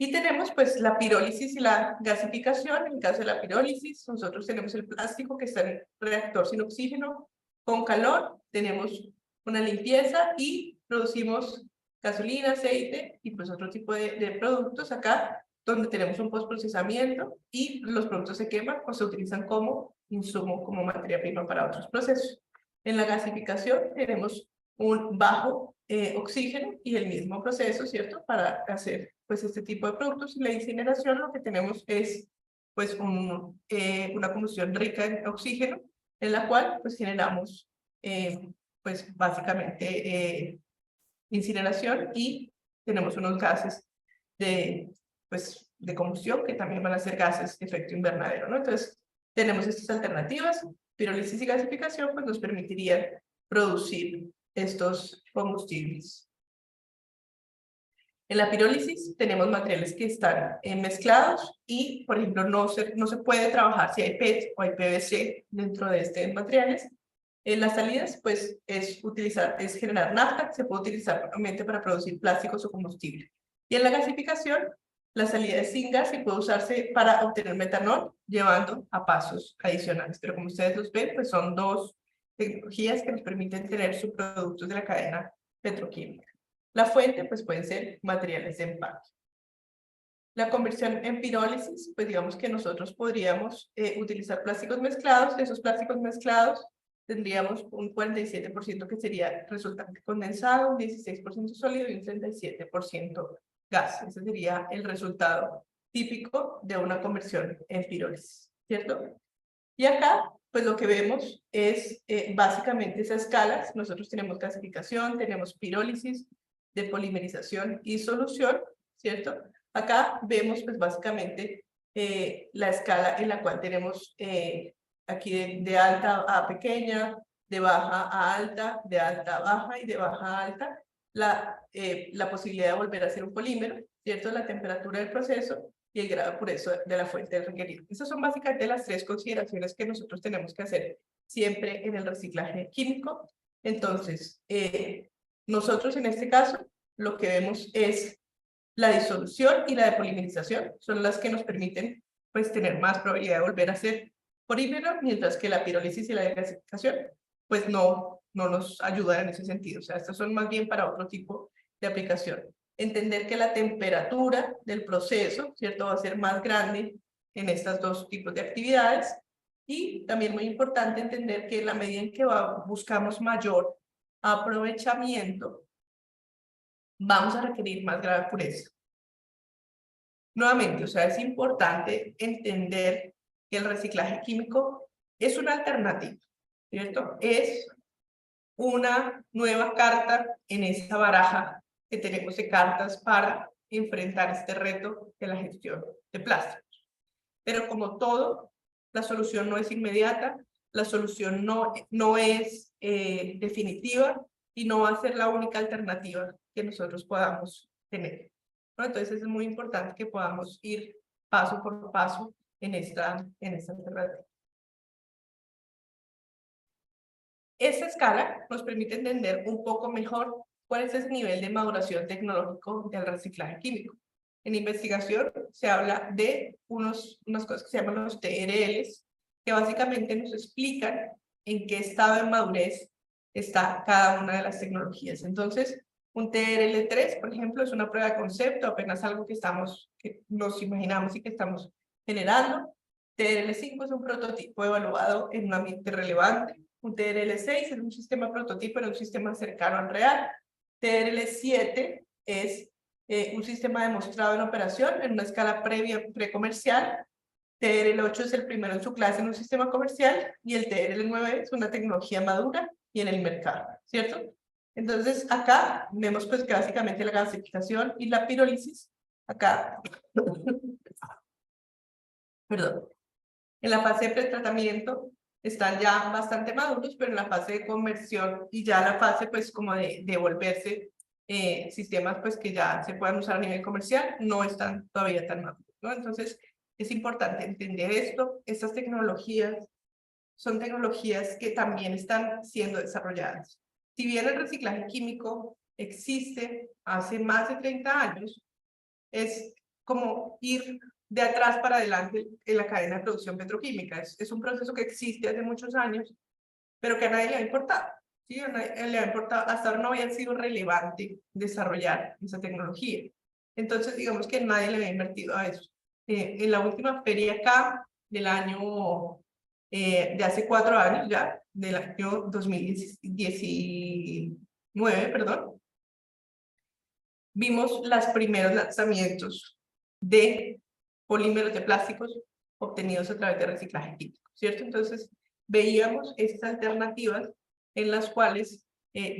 Y tenemos, pues, la pirólisis y la gasificación. En el caso de la pirólisis, nosotros tenemos el plástico que está en el reactor sin oxígeno, con calor, tenemos una limpieza y producimos gasolina, aceite y, pues, otro tipo de productos acá, donde tenemos un postprocesamiento y los productos se queman o se utilizan como insumo, como materia prima para otros procesos. En la gasificación tenemos un bajo oxígeno y el mismo proceso, ¿cierto?, para hacer, pues, este tipo de productos. Y la incineración, lo que tenemos es, pues, una combustión rica en oxígeno, en la cual, pues, generamos, pues, básicamente incineración, y tenemos unos gases pues, de combustión que también van a ser gases de efecto invernadero, ¿no? Entonces, tenemos estas alternativas. Pirólisis y gasificación, pues, nos permitirían producir estos combustibles. En la pirólisis tenemos materiales que están mezclados y, por ejemplo, no se puede trabajar si hay PET o hay PVC dentro de estos materiales. En las salidas, pues, es generar nafta, que se puede utilizar nuevamente para producir plásticos o combustible. Y en la gasificación la salida de syngas y puede usarse para obtener metanol, llevando a pasos adicionales. Pero como ustedes los ven, pues son dos tecnologías que nos permiten tener subproductos de la cadena petroquímica. La fuente, pues pueden ser materiales de empaque. La conversión en pirólisis, pues digamos que nosotros podríamos utilizar plásticos mezclados. De esos plásticos mezclados tendríamos un 47% que sería resultante condensado, un 16% sólido y un 37% gas. Ese sería el resultado típico de una conversión en pirólisis, ¿cierto? Y acá, pues lo que vemos es básicamente esas escalas. Nosotros tenemos gasificación, tenemos pirólisis, depolimerización y solución, ¿cierto? Acá vemos pues básicamente la escala en la cual tenemos aquí de alta a pequeña, de baja a alta, de alta a baja y de baja a alta, la posibilidad de volver a ser un polímero, ¿cierto? La temperatura del proceso y el grado de pureza de la fuente requerida. Esas son básicamente las tres consideraciones que nosotros tenemos que hacer siempre en el reciclaje químico. Entonces, nosotros en este caso lo que vemos es la disolución y la depolimerización, son las que nos permiten pues tener más probabilidad de volver a ser polímero, mientras que la pirólisis y la desgasificación pues no nos ayudan en ese sentido. O sea, estas son más bien para otro tipo de aplicación. Entender que la temperatura del proceso, ¿cierto?, va a ser más grande en estos dos tipos de actividades. Y también muy importante entender que en la medida en que buscamos mayor aprovechamiento, vamos a requerir más grado de pureza. Nuevamente, o sea, es importante entender que el reciclaje químico es una alternativa, ¿cierto? Es una nueva carta en esta baraja que tenemos de cartas para enfrentar este reto de la gestión de plásticos. Pero como todo, la solución no es inmediata, la solución no es definitiva y no va a ser la única alternativa que nosotros podamos tener, ¿no? Entonces es muy importante que podamos ir paso por paso en esta alternativa. Esta escala nos permite entender un poco mejor cuál es ese nivel de maduración tecnológico del reciclaje químico. En investigación se habla de unas cosas que se llaman los TRLs, que básicamente nos explican en qué estado de madurez está cada una de las tecnologías. Entonces, un TRL3, por ejemplo, es una prueba de concepto, apenas algo que nos imaginamos y que estamos generando. TRL5 es un prototipo evaluado en un ambiente relevante. Un TRL6 es un sistema prototipo en un sistema cercano al real. TRL7 es un sistema demostrado en operación en una escala precomercial. TRL8 es el primero en su clase en un sistema comercial y el TRL9 es una tecnología madura y en el mercado, ¿cierto? Entonces acá vemos pues que básicamente la gasificación y la pirólisis, acá, perdón, en la fase de pretratamiento están ya bastante maduros, pero en la fase de conversión y ya la fase pues como de volverse sistemas pues que ya se puedan usar a nivel comercial, no están todavía tan maduros, ¿no? Entonces es importante entender esto. Estas tecnologías son tecnologías que también están siendo desarrolladas. Si bien el reciclaje químico existe hace más de 30 años, es como ir de atrás para adelante en la cadena de producción petroquímica. Es un proceso que existe hace muchos años, pero que a nadie le ha importado. ¿Sí? A nadie le ha importado, hasta ahora no había sido relevante desarrollar esa tecnología. Entonces, digamos que nadie le había invertido a eso. En la última feria acá, del año, de hace 4 años ya, del año 2019, perdón, vimos los primeros lanzamientos de polímeros de plásticos obtenidos a través de reciclaje químico, ¿cierto? Entonces, veíamos estas alternativas en las cuales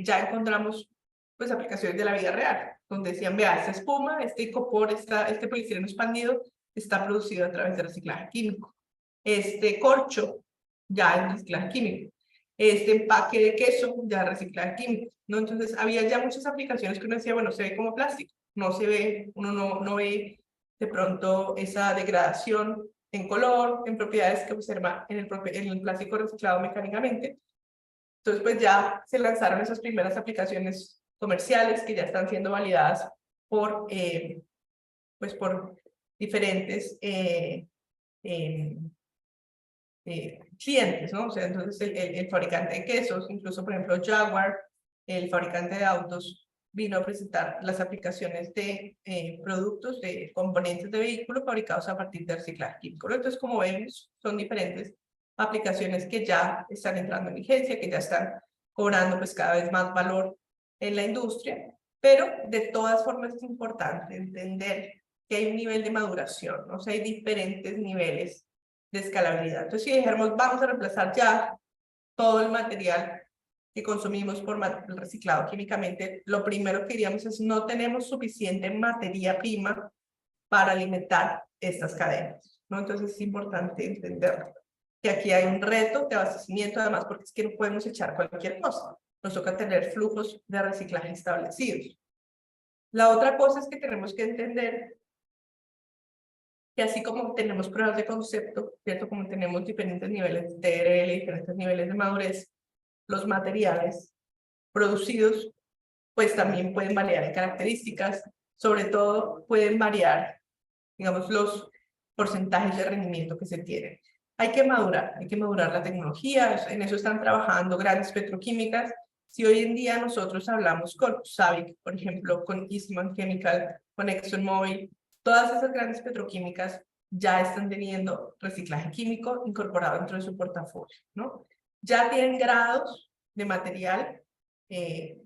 ya encontramos pues aplicaciones de la vida real, donde decían, vea, esta espuma, este icopor, este poliestireno expandido está producido a través de reciclaje químico. Este corcho ya es reciclaje químico. Este empaque de queso ya es reciclaje químico, ¿no? Entonces había ya muchas aplicaciones que uno decía, bueno, se ve como plástico, no se ve, uno no ve de pronto esa degradación en color, en propiedades que observa en el plástico reciclado mecánicamente. Entonces pues ya se lanzaron esas primeras aplicaciones comerciales que ya están siendo validadas por diferentes clientes, ¿no? O sea, entonces el fabricante de quesos, incluso por ejemplo Jaguar, el fabricante de autos, vino a presentar las aplicaciones de productos, de componentes de vehículos fabricados a partir de reciclaje químico. Entonces, como vemos, son diferentes aplicaciones que ya están entrando en vigencia, que ya están cobrando pues cada vez más valor en la industria, pero de todas formas es importante entender que hay un nivel de maduración, ¿no? O sea, hay diferentes niveles de escalabilidad. Entonces, si dijéramos, vamos a reemplazar ya todo el material que consumimos por reciclado químicamente, lo primero que diríamos es no tenemos suficiente materia prima para alimentar estas cadenas, ¿no? Entonces es importante entender que aquí hay un reto de abastecimiento, además porque es que no podemos echar cualquier cosa, nos toca tener flujos de reciclaje establecidos. La otra cosa es que tenemos que entender que así como tenemos pruebas de concepto, ¿cierto? Como tenemos diferentes niveles de TRL, diferentes niveles de madurez, los materiales producidos pues también pueden variar en características, sobre todo pueden variar, digamos, los porcentajes de rendimiento que se tienen. Hay que madurar la tecnología, en eso están trabajando grandes petroquímicas. Si hoy en día nosotros hablamos con SABIC, por ejemplo, con Eastman Chemical, con ExxonMobil, todas esas grandes petroquímicas ya están teniendo reciclaje químico incorporado dentro de su portafolio, ¿no? Ya tienen grados de material que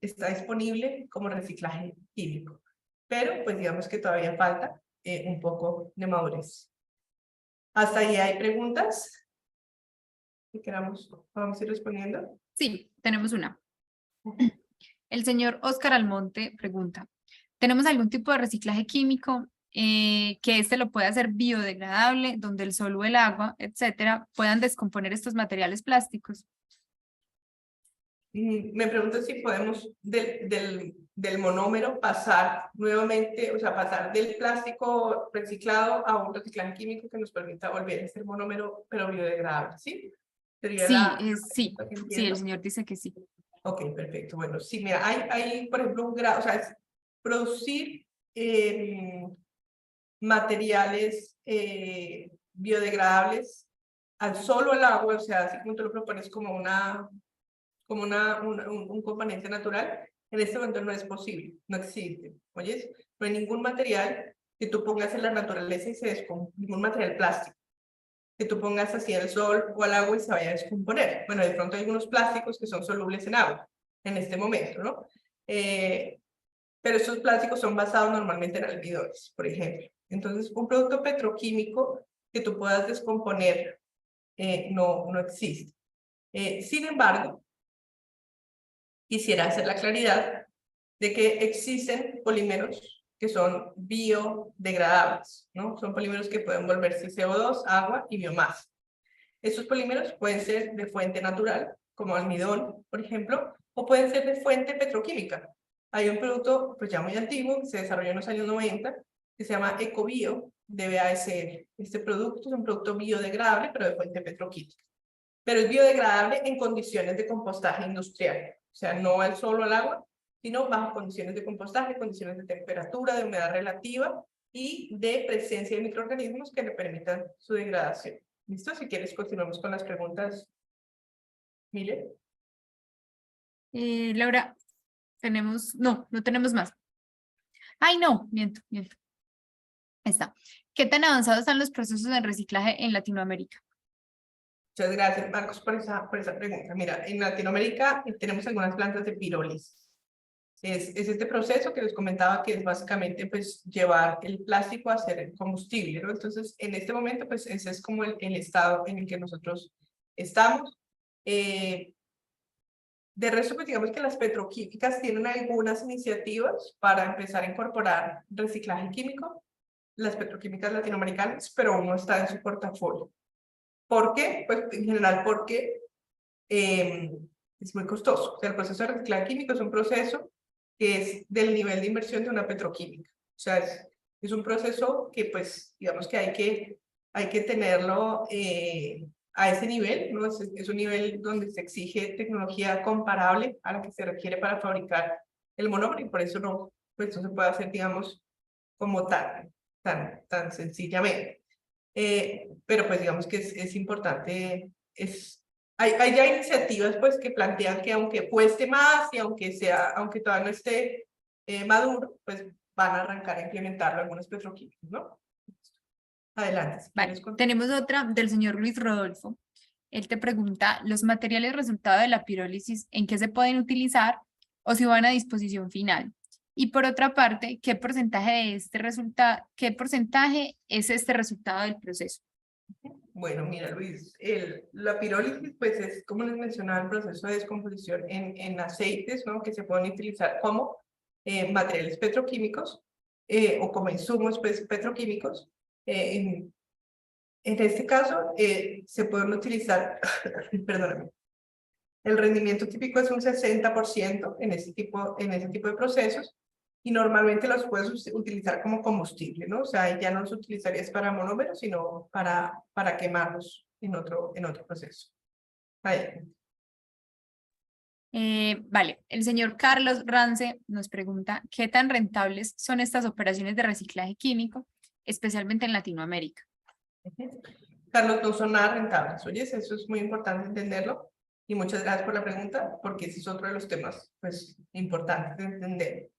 está disponible como reciclaje químico, pero pues digamos que todavía falta un poco de madurez. ¿Hasta ahí hay preguntas? Si queramos, vamos a ir respondiendo. Sí, tenemos una. El señor Oscar Almonte pregunta, ¿tenemos algún tipo de reciclaje químico que lo pueda hacer biodegradable, donde el sol o el agua, etcétera, puedan descomponer estos materiales plásticos? Me pregunto si podemos del monómero pasar nuevamente, o sea, pasar del plástico reciclado a un reciclaje químico que nos permita volver a ser monómero, pero biodegradable, ¿sí? Sería Sí, el señor dice que sí. Ok, perfecto. Bueno, sí, mira, hay por ejemplo, un grado, o sea, es producir materiales biodegradables solo al agua, o sea, así como tú lo propones como un componente natural, en este momento no es posible, no existe. ¿Oyes? No hay ningún material que tú pongas en la naturaleza y se descomponga, ningún material plástico que tú pongas así al sol o al agua y se vaya a descomponer. Bueno, de pronto hay algunos plásticos que son solubles en agua en este momento, ¿no? Pero estos plásticos son basados normalmente en almidones, por ejemplo. Entonces, un producto petroquímico que tú puedas descomponer no existe. Sin embargo, quisiera hacer la claridad de que existen polímeros que son biodegradables, ¿no? Son polímeros que pueden volverse CO2, agua y biomasa. Estos polímeros pueden ser de fuente natural, como almidón, por ejemplo, o pueden ser de fuente petroquímica. Hay un producto pues ya muy antiguo, que se desarrolló en los años 90, que se llama Ecobio, de BASF. Este producto es un producto biodegradable, pero de fuente petroquímica. Pero es biodegradable en condiciones de compostaje industrial, o sea, no al solo al agua, sino bajo condiciones de compostaje, condiciones de temperatura, de humedad relativa y de presencia de microorganismos que le permitan su degradación. ¿Listo? Si quieres, continuamos con las preguntas. Mire. Laura, no tenemos más. Ay, no, miento. Ahí está. ¿Qué tan avanzados están los procesos de reciclaje en Latinoamérica? Muchas gracias, Marcos, por esa pregunta. Mira, en Latinoamérica tenemos algunas plantas de pirólisis. Es este proceso que les comentaba que es básicamente pues llevar el plástico a hacer combustible, ¿no? Entonces, en este momento, pues ese es como el estado en el que nosotros estamos. De resto, pues digamos que las petroquímicas tienen algunas iniciativas para empezar a incorporar reciclaje químico, las petroquímicas latinoamericanas, pero aún no está en su portafolio. ¿Por qué? Pues en general porque es muy costoso. O sea, el proceso de reciclaje químico es un proceso que es del nivel de inversión de una petroquímica. O sea, es un proceso que pues digamos que hay que tenerlo a ese nivel, ¿no? Es un nivel donde se exige tecnología comparable a la que se requiere para fabricar el monómero y por eso no, pues no se puede hacer, digamos, como tan tan sencillamente. Pero pues digamos que es importante, hay ya iniciativas pues que plantean que aunque cueste más y aunque todavía no esté maduro, pues van a arrancar a implementarlo algunos petroquímicos, ¿no? Adelante, si Vale, quieres contar. tenemos otra del señor Luis Rodolfo. Él te pregunta, ¿los materiales resultado de la pirólisis en qué se pueden utilizar o si van a disposición final? Y por otra parte, ¿qué porcentaje es este resultado del proceso? Bueno, mira, Luis, la pirólisis, pues es, como les mencionaba, el proceso de descomposición en aceites, ¿no? Que se pueden utilizar como materiales petroquímicos o como insumos pues, petroquímicos. En este caso, se pueden utilizar, perdóname, el rendimiento típico es un 60% en ese tipo de procesos y normalmente los puedes utilizar como combustible, ¿no? O sea, ya no los utilizarías para monómeros, sino para quemarlos en otro proceso. Ahí. Vale, el señor Carlos Rance nos pregunta, ¿qué tan rentables son estas operaciones de reciclaje químico, especialmente en Latinoamérica? Carlos, no son nada rentables. Oyes, eso es muy importante entenderlo. Y muchas gracias por la pregunta, porque ese es otro de los temas pues, importantes de entender.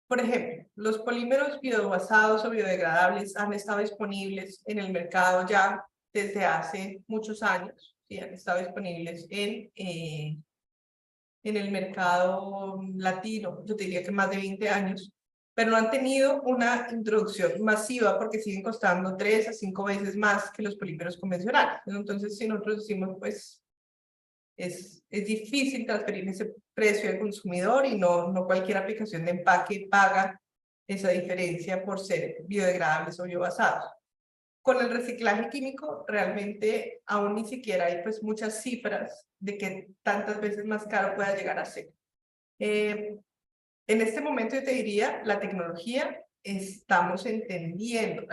Por ejemplo, los polímeros biobasados o biodegradables han estado disponibles en el mercado ya desde hace muchos años. ¿Sí? Han estado disponibles en el mercado latino, yo diría que más de 20 años, pero no han tenido una introducción masiva porque siguen costando 3 a 5 veces más que los polímeros convencionales. Entonces, si nosotros decimos, pues, es difícil transferir ese precio al consumidor y no cualquier aplicación de empaque paga esa diferencia por ser biodegradables o biobasados. Con el reciclaje químico realmente aún ni siquiera hay pues muchas cifras de que tantas veces más caro pueda llegar a ser. En este momento yo te diría, la tecnología estamos entendiendo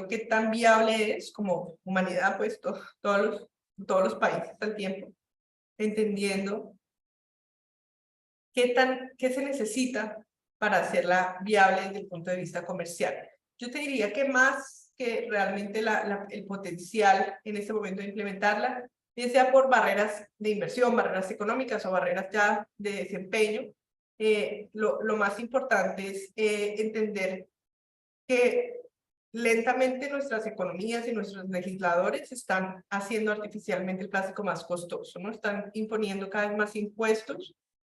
qué tan viable es como humanidad, pues todos los países al tiempo, entendiendo qué se necesita para hacerla viable desde el punto de vista comercial. Yo te diría que más que realmente el potencial en este momento de implementarla, bien sea por barreras de inversión, barreras económicas o barreras ya de desempeño, lo más importante es entender que lentamente nuestras economías y nuestros legisladores están haciendo artificialmente el plástico más costoso, ¿no? Están imponiendo cada vez más impuestos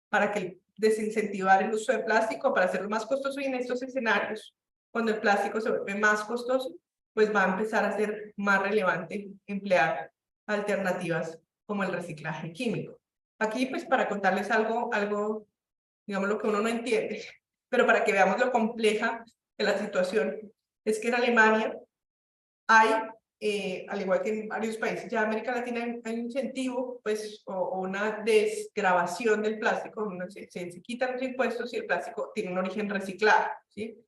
para que desincentivar el uso de plástico, para hacerlo más costoso, y en estos escenarios, cuando el plástico se vuelve más costoso, pues va a empezar a ser más relevante emplear alternativas como el reciclaje químico. Aquí, pues, para contarles algo, digamos, lo que uno no entiende, pero para que veamos lo compleja de la situación, es que en Alemania hay, al igual que en varios países ya de América Latina, hay un incentivo, pues, o una desgravación del plástico, se quitan los impuestos y el plástico tiene un origen reciclado, ¿sí?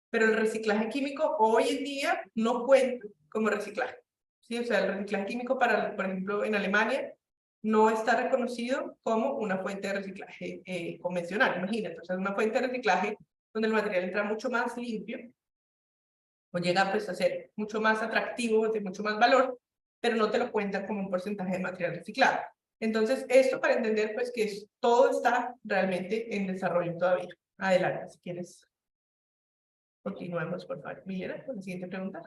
Pero el reciclaje químico hoy en día no cuenta como reciclaje, ¿sí? O sea, el reciclaje químico, por ejemplo, en Alemania, no está reconocido como una fuente de reciclaje convencional, imagínate, o sea, es una fuente de reciclaje donde el material entra mucho más limpio, o llega pues a ser mucho más atractivo, de mucho más valor, pero no te lo cuentan como un porcentaje de material reciclado. Entonces, esto para entender pues que todo está realmente en desarrollo todavía. Adelante, si quieres. Continuemos, por favor. Milena, con la siguiente pregunta.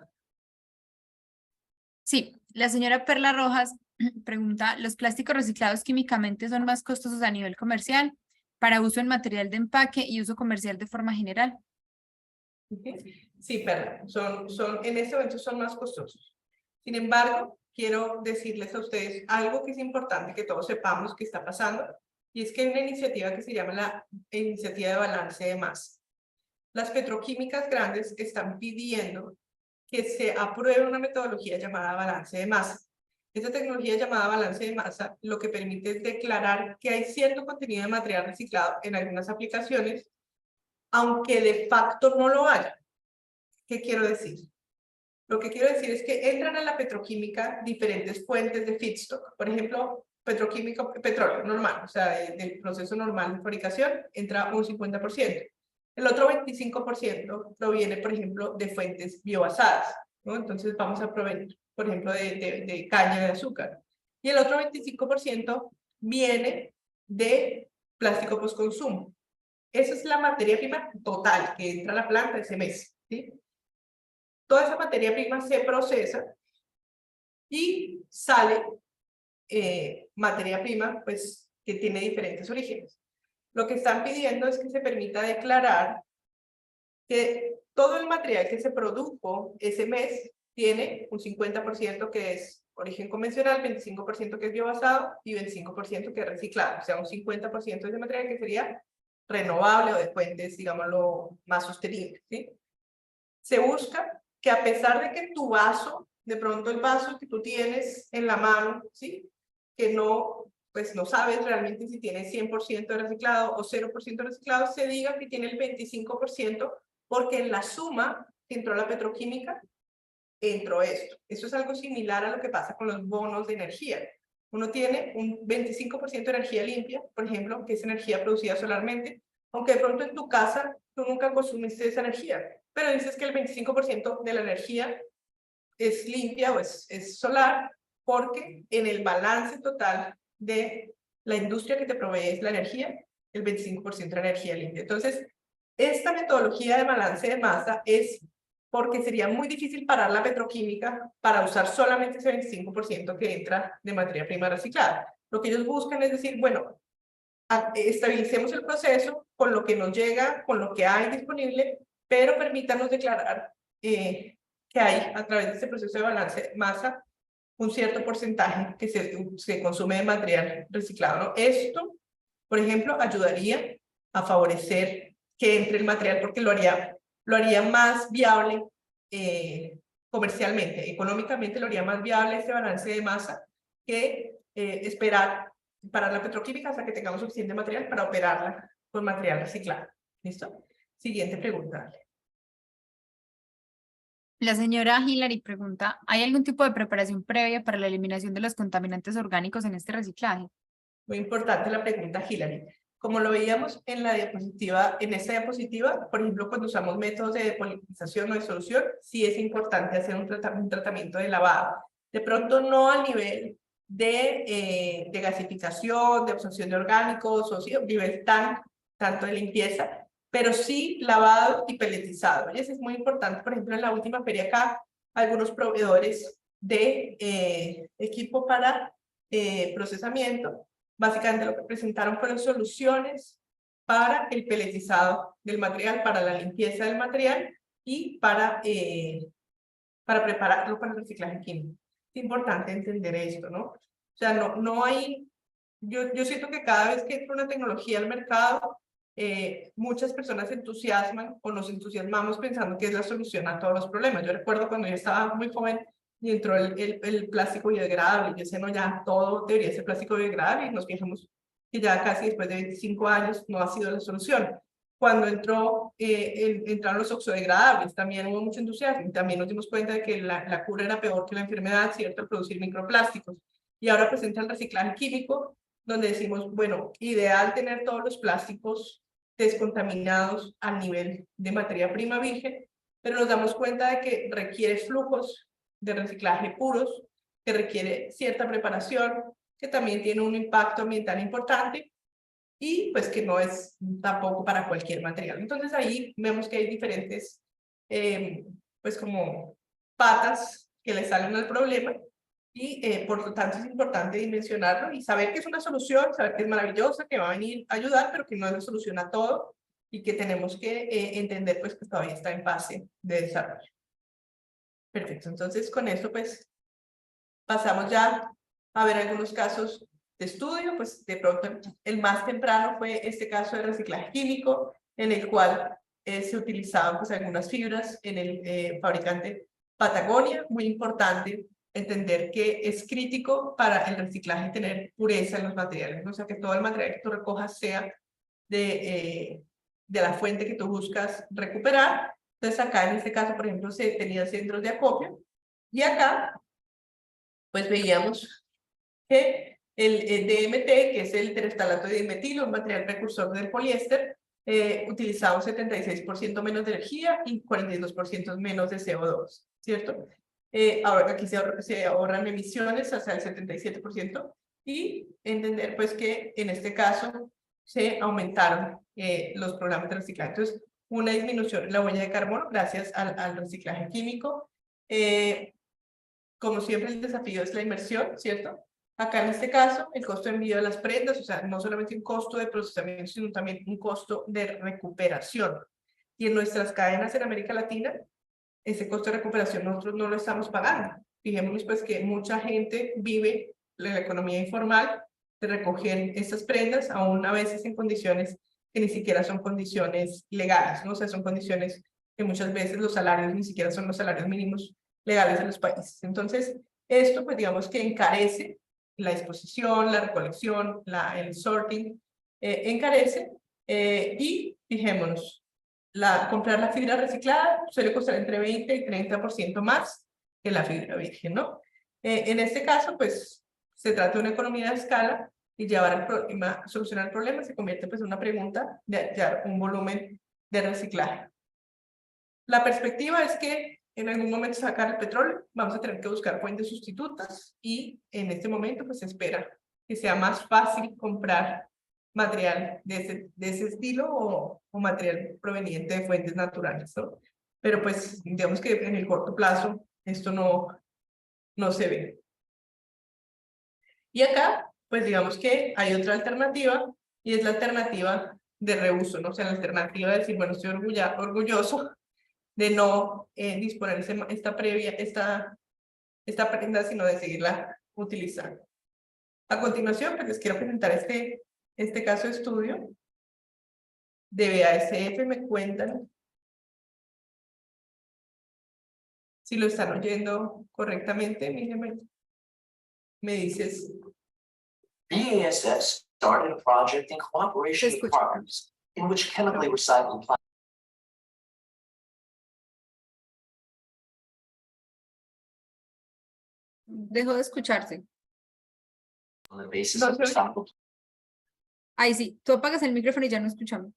Sí, la señora Perla Rojas pregunta, ¿los plásticos reciclados químicamente son más costosos a nivel comercial para uso en material de empaque y uso comercial de forma general? Sí, Perla, en este momento son más costosos. Sin embargo, quiero decirles a ustedes algo que es importante que todos sepamos que está pasando, y es que hay una iniciativa que se llama la Iniciativa de Balance de Masa. Las petroquímicas grandes están pidiendo que se apruebe una metodología llamada balance de masa. Esta tecnología llamada balance de masa lo que permite es declarar que hay cierto contenido de material reciclado en algunas aplicaciones, aunque de facto no lo haya. ¿Qué quiero decir? Lo que quiero decir es que entran a la petroquímica diferentes fuentes de feedstock. Por ejemplo, petroquímico, petróleo normal, o sea, del proceso normal de fabricación, entra un 50%. El otro 25% proviene, por ejemplo, de fuentes biobasadas, ¿no? Entonces vamos a provenir, por ejemplo, de caña de azúcar. Y el otro 25% viene de plástico postconsumo. Esa es la materia prima total que entra a la planta ese mes, ¿sí? Toda esa materia prima se procesa y sale materia prima, pues, que tiene diferentes orígenes. Lo que están pidiendo es que se permita declarar que todo el material que se produjo ese mes tiene un 50% que es origen convencional, 25% que es biobasado y 25% que es reciclado. O sea, un 50% de ese material que sería renovable o de fuentes, digámoslo, más sostenibles, ¿sí? Se busca que a pesar de que tu vaso, de pronto el vaso que tú tienes en la mano, ¿sí? Que no, pues no sabes realmente si tiene 100% de reciclado o 0% de reciclado, se diga que tiene el 25%, porque en la suma que entró la petroquímica, entró esto. Eso es algo similar a lo que pasa con los bonos de energía. Uno tiene un 25% de energía limpia, por ejemplo, que es energía producida solarmente, aunque de pronto en tu casa tú nunca consumiste esa energía, pero dices que el 25% de la energía es limpia o es solar, porque en el balance total de la industria que te provee la energía, el 25% de la energía limpia. Entonces, esta metodología de balance de masa es porque sería muy difícil parar la petroquímica para usar solamente ese 25% que entra de materia prima reciclada. Lo que ellos buscan es decir, bueno, estabilicemos el proceso con lo que nos llega, con lo que hay disponible, pero permítanos declarar que hay a través de este proceso de balance de masa un cierto porcentaje que se consume de material reciclado, ¿no? Esto, por ejemplo, ayudaría a favorecer que entre el material porque lo haría más viable comercialmente, económicamente lo haría más viable este balance de masa que esperar para la petroquímica hasta que tengamos suficiente material para operarla con material reciclado. ¿Listo? Siguiente pregunta. La señora Hilary pregunta, ¿hay algún tipo de preparación previa para la eliminación de los contaminantes orgánicos en este reciclaje? Muy importante la pregunta, Hilary. Como lo veíamos en la diapositiva, en esta diapositiva, por ejemplo, cuando usamos métodos de depolitización o de solución, sí es importante hacer un tratamiento de lavado. De pronto no al nivel de gasificación, de absorción de orgánicos, o sí, a nivel tanto de limpieza, pero sí lavado y peletizado. Y eso es muy importante. Por ejemplo, en la última feria acá, algunos proveedores de equipo para procesamiento, básicamente lo que presentaron fueron soluciones para el peletizado del material, para la limpieza del material y para prepararlo para el reciclaje químico. Es importante entender esto, ¿no? O sea, no hay... Yo siento que cada vez que entra una tecnología al mercado, muchas personas se entusiasman o nos entusiasmamos pensando que es la solución a todos los problemas. Yo recuerdo cuando yo estaba muy joven y entró el plástico biodegradable, yo decía, no, ya todo debería ser plástico biodegradable, y nos fijamos que ya casi después de 25 años no ha sido la solución. Cuando entraron los oxodegradables, también hubo mucho entusiasmo y también nos dimos cuenta de que la cura era peor que la enfermedad, ¿cierto? Al producir microplásticos. Y ahora presenta el reciclaje químico, donde decimos, bueno, ideal tener todos los plásticos descontaminados a nivel de materia prima virgen, pero nos damos cuenta de que requiere flujos de reciclaje puros, que requiere cierta preparación, que también tiene un impacto ambiental importante y pues que no es tampoco para cualquier material. Entonces ahí vemos que hay diferentes, pues como patas que le salen al problema y por lo tanto es importante dimensionarlo y saber que es una solución, saber que es maravillosa, que va a venir a ayudar, pero que no es la solución a todo y que tenemos que entender pues que todavía está en fase de desarrollo. Perfecto, entonces con esto pues pasamos ya a ver algunos casos de estudio, pues de pronto el más temprano fue este caso de reciclaje químico, en el cual se utilizaban pues algunas fibras en el fabricante Patagonia. Muy importante entender que es crítico para el reciclaje tener pureza en los materiales, ¿no? O sea, que todo el material que tú recojas sea de la fuente que tú buscas recuperar. Entonces acá en este caso, por ejemplo, se tenían centros de acopio y acá pues veíamos que el DMT, que es el tereftalato de dimetilo, un material precursor del poliéster, utilizamos 76% menos de energía y 42% menos de CO2, ¿cierto? Ahora aquí se ahorran emisiones hasta el 77% y entender pues que en este caso se aumentaron los programas de reciclaje. Entonces, una disminución en la huella de carbono gracias al reciclaje químico. Como siempre, el desafío es la inversión, ¿cierto? Acá en este caso, el costo de envío de las prendas, o sea, no solamente un costo de procesamiento, sino también un costo de recuperación. Y en nuestras cadenas en América Latina, ese costo de recuperación nosotros no lo estamos pagando. Fijémonos pues que mucha gente vive la economía informal de recoger estas prendas, aún a veces en condiciones que ni siquiera son condiciones legales, ¿no? O sea, son condiciones que muchas veces los salarios ni siquiera son los salarios mínimos legales en los países. Entonces, esto pues digamos que encarece la disposición, la recolección, el sorting, encarece y fijémonos, comprar la fibra reciclada suele costar entre 20 y 30% más que la fibra virgen, ¿no? En este caso, pues, se trata de una economía de escala y solucionar el problema se convierte pues en una pregunta de hallar un volumen de reciclaje. La perspectiva es que en algún momento sacar el petróleo, vamos a tener que buscar fuentes sustitutas y en este momento pues se espera que sea más fácil comprar material de ese estilo o material proveniente de fuentes naturales, ¿no? Pero pues digamos que en el corto plazo esto no se ve. Y acá pues digamos que hay otra alternativa y es la alternativa de reuso, ¿no? O sea, la alternativa de decir, bueno, estoy orgulloso de no disponer esta prenda, sino de seguirla utilizando. A continuación, pues les quiero presentar este caso de estudio de BASF. Me cuentan si lo están oyendo correctamente. Mírenme, me dices. BASF started a project in cooperation with partners in which chemically recycled plastic. Dejó de escucharse. On the basis No of se oye. recycled. Ahí sí, tú apagas el micrófono y ya no escuchamos.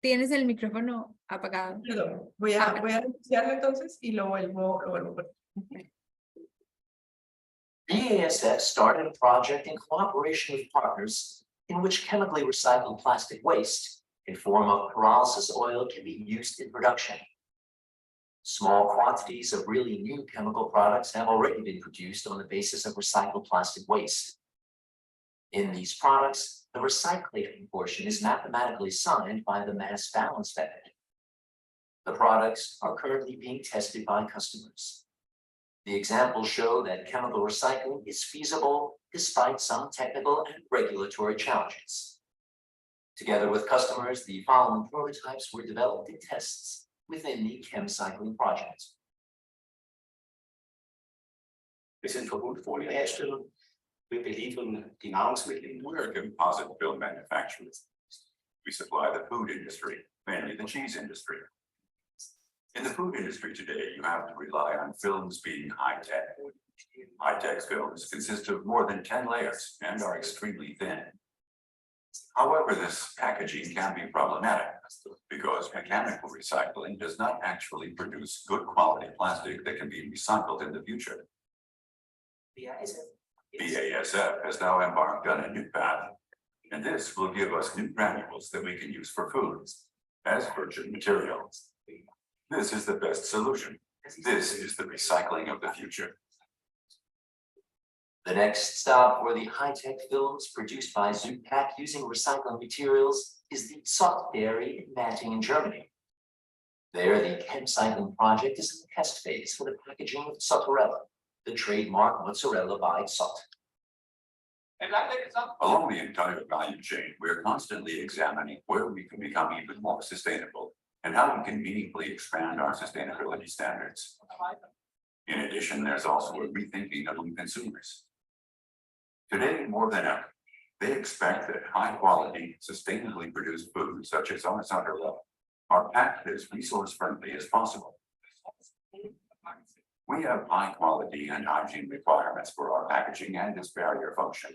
Tienes el micrófono apagado. Perdón, voy a iniciarlo entonces y lo vuelvo a poner. BASF started a project in cooperation with partners in which chemically recycled plastic waste in form of pyrolysis oil can be used in production. Small quantities of really new chemical products have already been produced on the basis of recycled plastic waste. In these products, the recycling portion is mathematically assigned by the mass balance method. The products are currently being tested by customers. The examples show that chemical recycling is feasible despite some technical and regulatory challenges. Together with customers, the following prototypes were developed in tests within the ChemCycling project. Wir sind Verbundfoliehersteller. Wir beliefern die Nahrungsmittel. We're a composite film manufacturers. We supply the food industry, mainly the cheese industry. In the food industry today, you have to rely on films being high-tech. High-tech films consist of more than 10 layers and are extremely thin. However, this packaging can be problematic because mechanical recycling does not actually produce good quality plastic that can be recycled in the future. BASF has now embarked on a new path, and this will give us new granules that we can use for food as virgin materials. This is the best solution. This is the recycling of the future. The next stop for the high-tech films produced by Zoopak using recycling materials is the Zott dairy in Manting in Germany. There, the ChemCycling project is in the test phase for the packaging of Zottarella, the trademark mozzarella by Zott. Along the entire value chain, we're constantly examining where we can become even more sustainable and how we can meaningfully expand our sustainability standards. In addition, there's also a rethinking among consumers. Today, more than ever, they expect that high-quality, sustainably produced foods such as our Zottarella are packed as resource-friendly as possible. We have high quality and hygiene requirements for our packaging and its barrier function.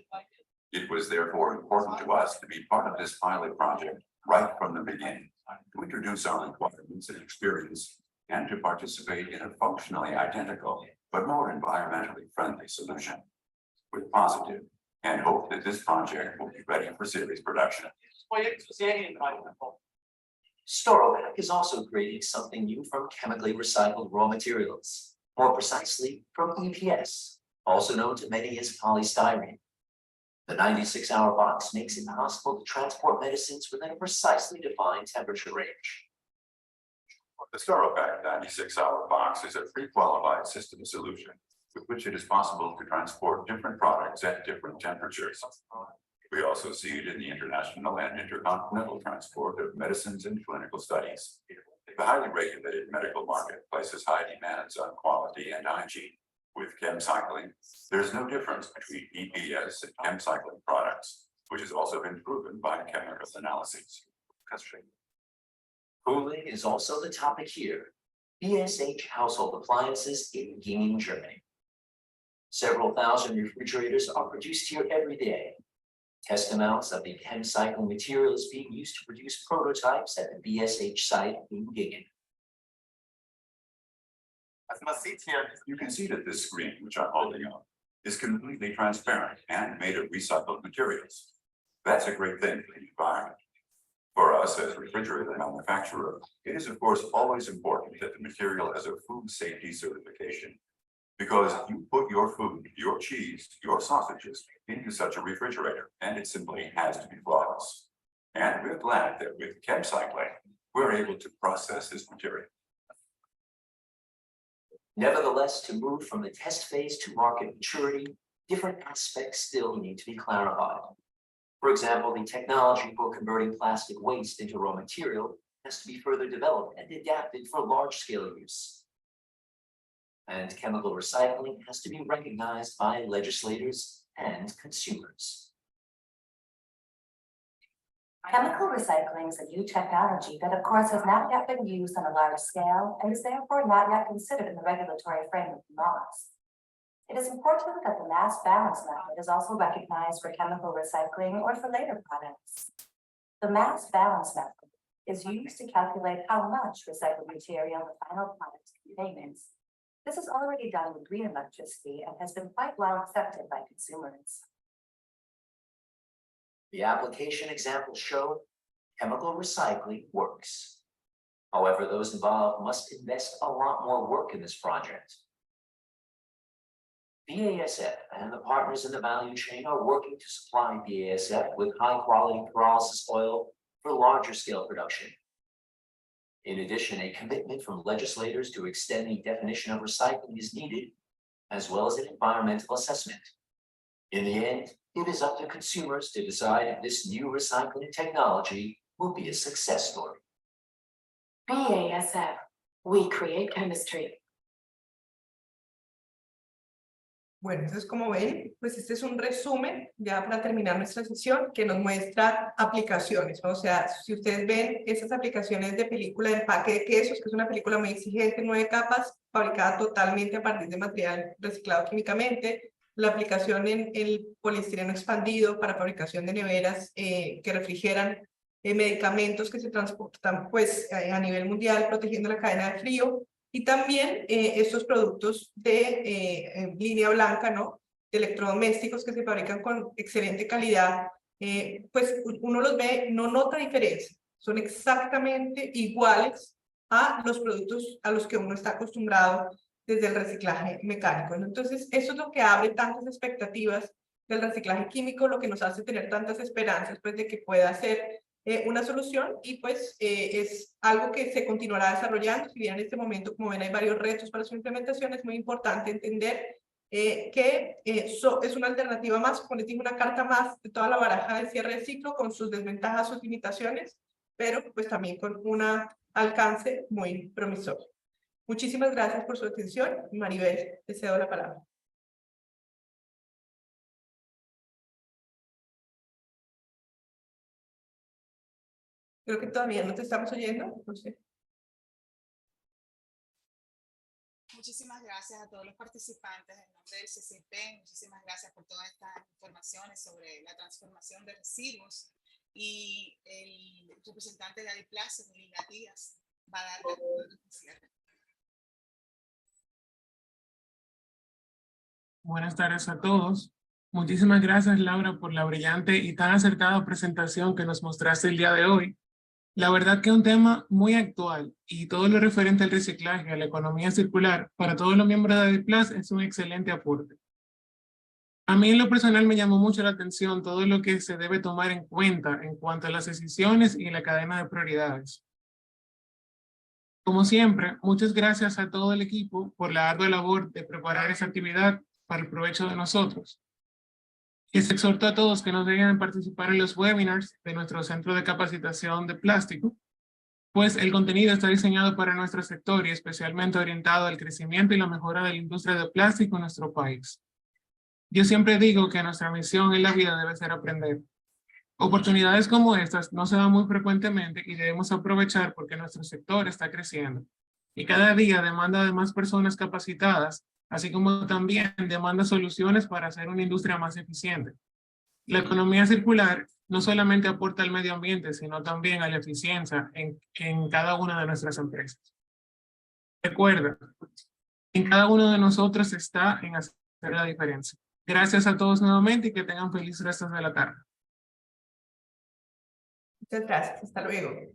It was therefore important to us to be part of this pilot project right from the beginning, to introduce our requirements and experience, and to participate in a functionally identical but more environmentally friendly solution. We're positive and hope that this project will be ready for series production. Storovac is also creating something new from chemically recycled raw materials, more precisely from EPS, also known to many as polystyrene. The 96-hour box makes it possible to transport medicines within a precisely defined temperature range. The Storovac 96-hour box is a pre-qualified system solution with which it is possible to transport different products at different temperatures. We also see it in the international and intercontinental transport of medicines and clinical studies. The highly regulated medical market places high demands on quality and hygiene. With ChemCycling, there's no difference between EPS and ChemCycling products, which has also been proven by chemical analyses. Cooling is also the topic here. BSH household appliances in Gingen, Germany. Several thousand refrigerators are produced here every day. Test amounts of the ChemCycling material is being used to produce prototypes at the BSH site in Gingen. You can see that this screen, which I'm holding up, is completely transparent and made of recycled materials. That's a great thing for the environment. For us as refrigerator manufacturer, it is of course always important that the material has a food safety certification. Because you put your food, your cheese, your sausages into such a refrigerator, and it simply has to be flawless. And we're glad that with ChemCycling, we're able to process this material. Nevertheless, to move from the test phase to market maturity, different aspects still need to be clarified. For example, the technology for converting plastic waste into raw material has to be further developed and adapted for large-scale use. And chemical recycling has to be recognized by legislators and consumers. Chemical recycling is a new technology that, of course, has not yet been used on a large scale and is therefore not yet considered in the regulatory framework of laws. It is important that the mass balance method is also recognized for chemical recycling or for later products. The mass balance method is used to calculate how much recycled material the final product contains. This is already done with green electricity and has been quite well accepted by consumers. The application examples show chemical recycling works. However, those involved must invest a lot more work in this project. BASF and the partners in the value chain are working to supply BASF with high-quality pyrolysis oil for larger scale production. In addition, a commitment from legislators to extend the definition of recycling is needed, as well as an environmental assessment. In the end, it is up to consumers to decide if this new recycling technology will be a success story. BASF, we create chemistry. Bueno, entonces como ven, pues este es un resumen ya para terminar nuestra sesión que nos muestra aplicaciones, ¿no? O sea, si ustedes ven esas aplicaciones de película de empaque de quesos, que es una película muy exigente, 9 capas, fabricada totalmente a partir de material reciclado químicamente, la aplicación en el poliestireno expandido para fabricación de neveras que refrigeran medicamentos que se transportan pues a nivel mundial protegiendo la cadena de frío. Y también estos productos de línea blanca, ¿no? De electrodomésticos que se fabrican con excelente calidad, pues uno los ve, no nota diferencia, son exactamente iguales a los productos a los que uno está acostumbrado desde el reciclaje mecánico, ¿no? Entonces, eso es lo que abre tantas expectativas del reciclaje químico, lo que nos hace tener tantas esperanzas, pues, de que pueda ser una solución y pues es algo que se continuará desarrollando. Si bien en este momento, como ven, hay varios retos para su implementación, es muy importante entender que es una alternativa más, como les digo, una carta más de toda la baraja de cierre de ciclo con sus desventajas, sus limitaciones, pero pues también con un alcance muy promisorio. Muchísimas gracias por su atención. Maribel, te cedo la palabra. Creo que todavía no te estamos oyendo, no sé. muchísimas gracias a todos los participantes en nombre del CCP. Muchísimas gracias por todas estas informaciones sobre la transformación de residuos. Y el representante de Adiplas, Melinda Díaz, va a dar la cierre. Buenas tardes a todos. Muchísimas gracias, Laura, por la brillante y tan acertada presentación que nos mostraste el día de hoy. La verdad que es un tema muy actual y todo lo referente al reciclaje, a la economía circular, para todos los miembros de Adiplas es un excelente aporte. A mí en lo personal me llamó mucho la atención todo lo que se debe tomar en cuenta en cuanto a las decisiones y la cadena de prioridades. Como siempre, muchas gracias a todo el equipo por la ardua labor de preparar esa actividad para el provecho de nosotros. Les exhorto a todos que no dejen de participar en los webinars de nuestro Centro de Capacitación de Plástico, pues el contenido está diseñado para nuestro sector y especialmente orientado al crecimiento y la mejora de la industria de plástico en nuestro país. Yo siempre digo que nuestra misión en la vida debe ser aprender. Oportunidades como estas no se dan muy frecuentemente y debemos aprovechar porque nuestro sector está creciendo. Y cada día demanda de más personas capacitadas, así como también demanda soluciones para hacer una industria más eficiente. La economía circular no solamente aporta al medio ambiente, sino también a la eficiencia en cada una de nuestras empresas. Recuerda, en cada uno de nosotros está en hacer la diferencia. Gracias a todos nuevamente y que tengan feliz resto de la tarde. Muchas gracias. Hasta luego.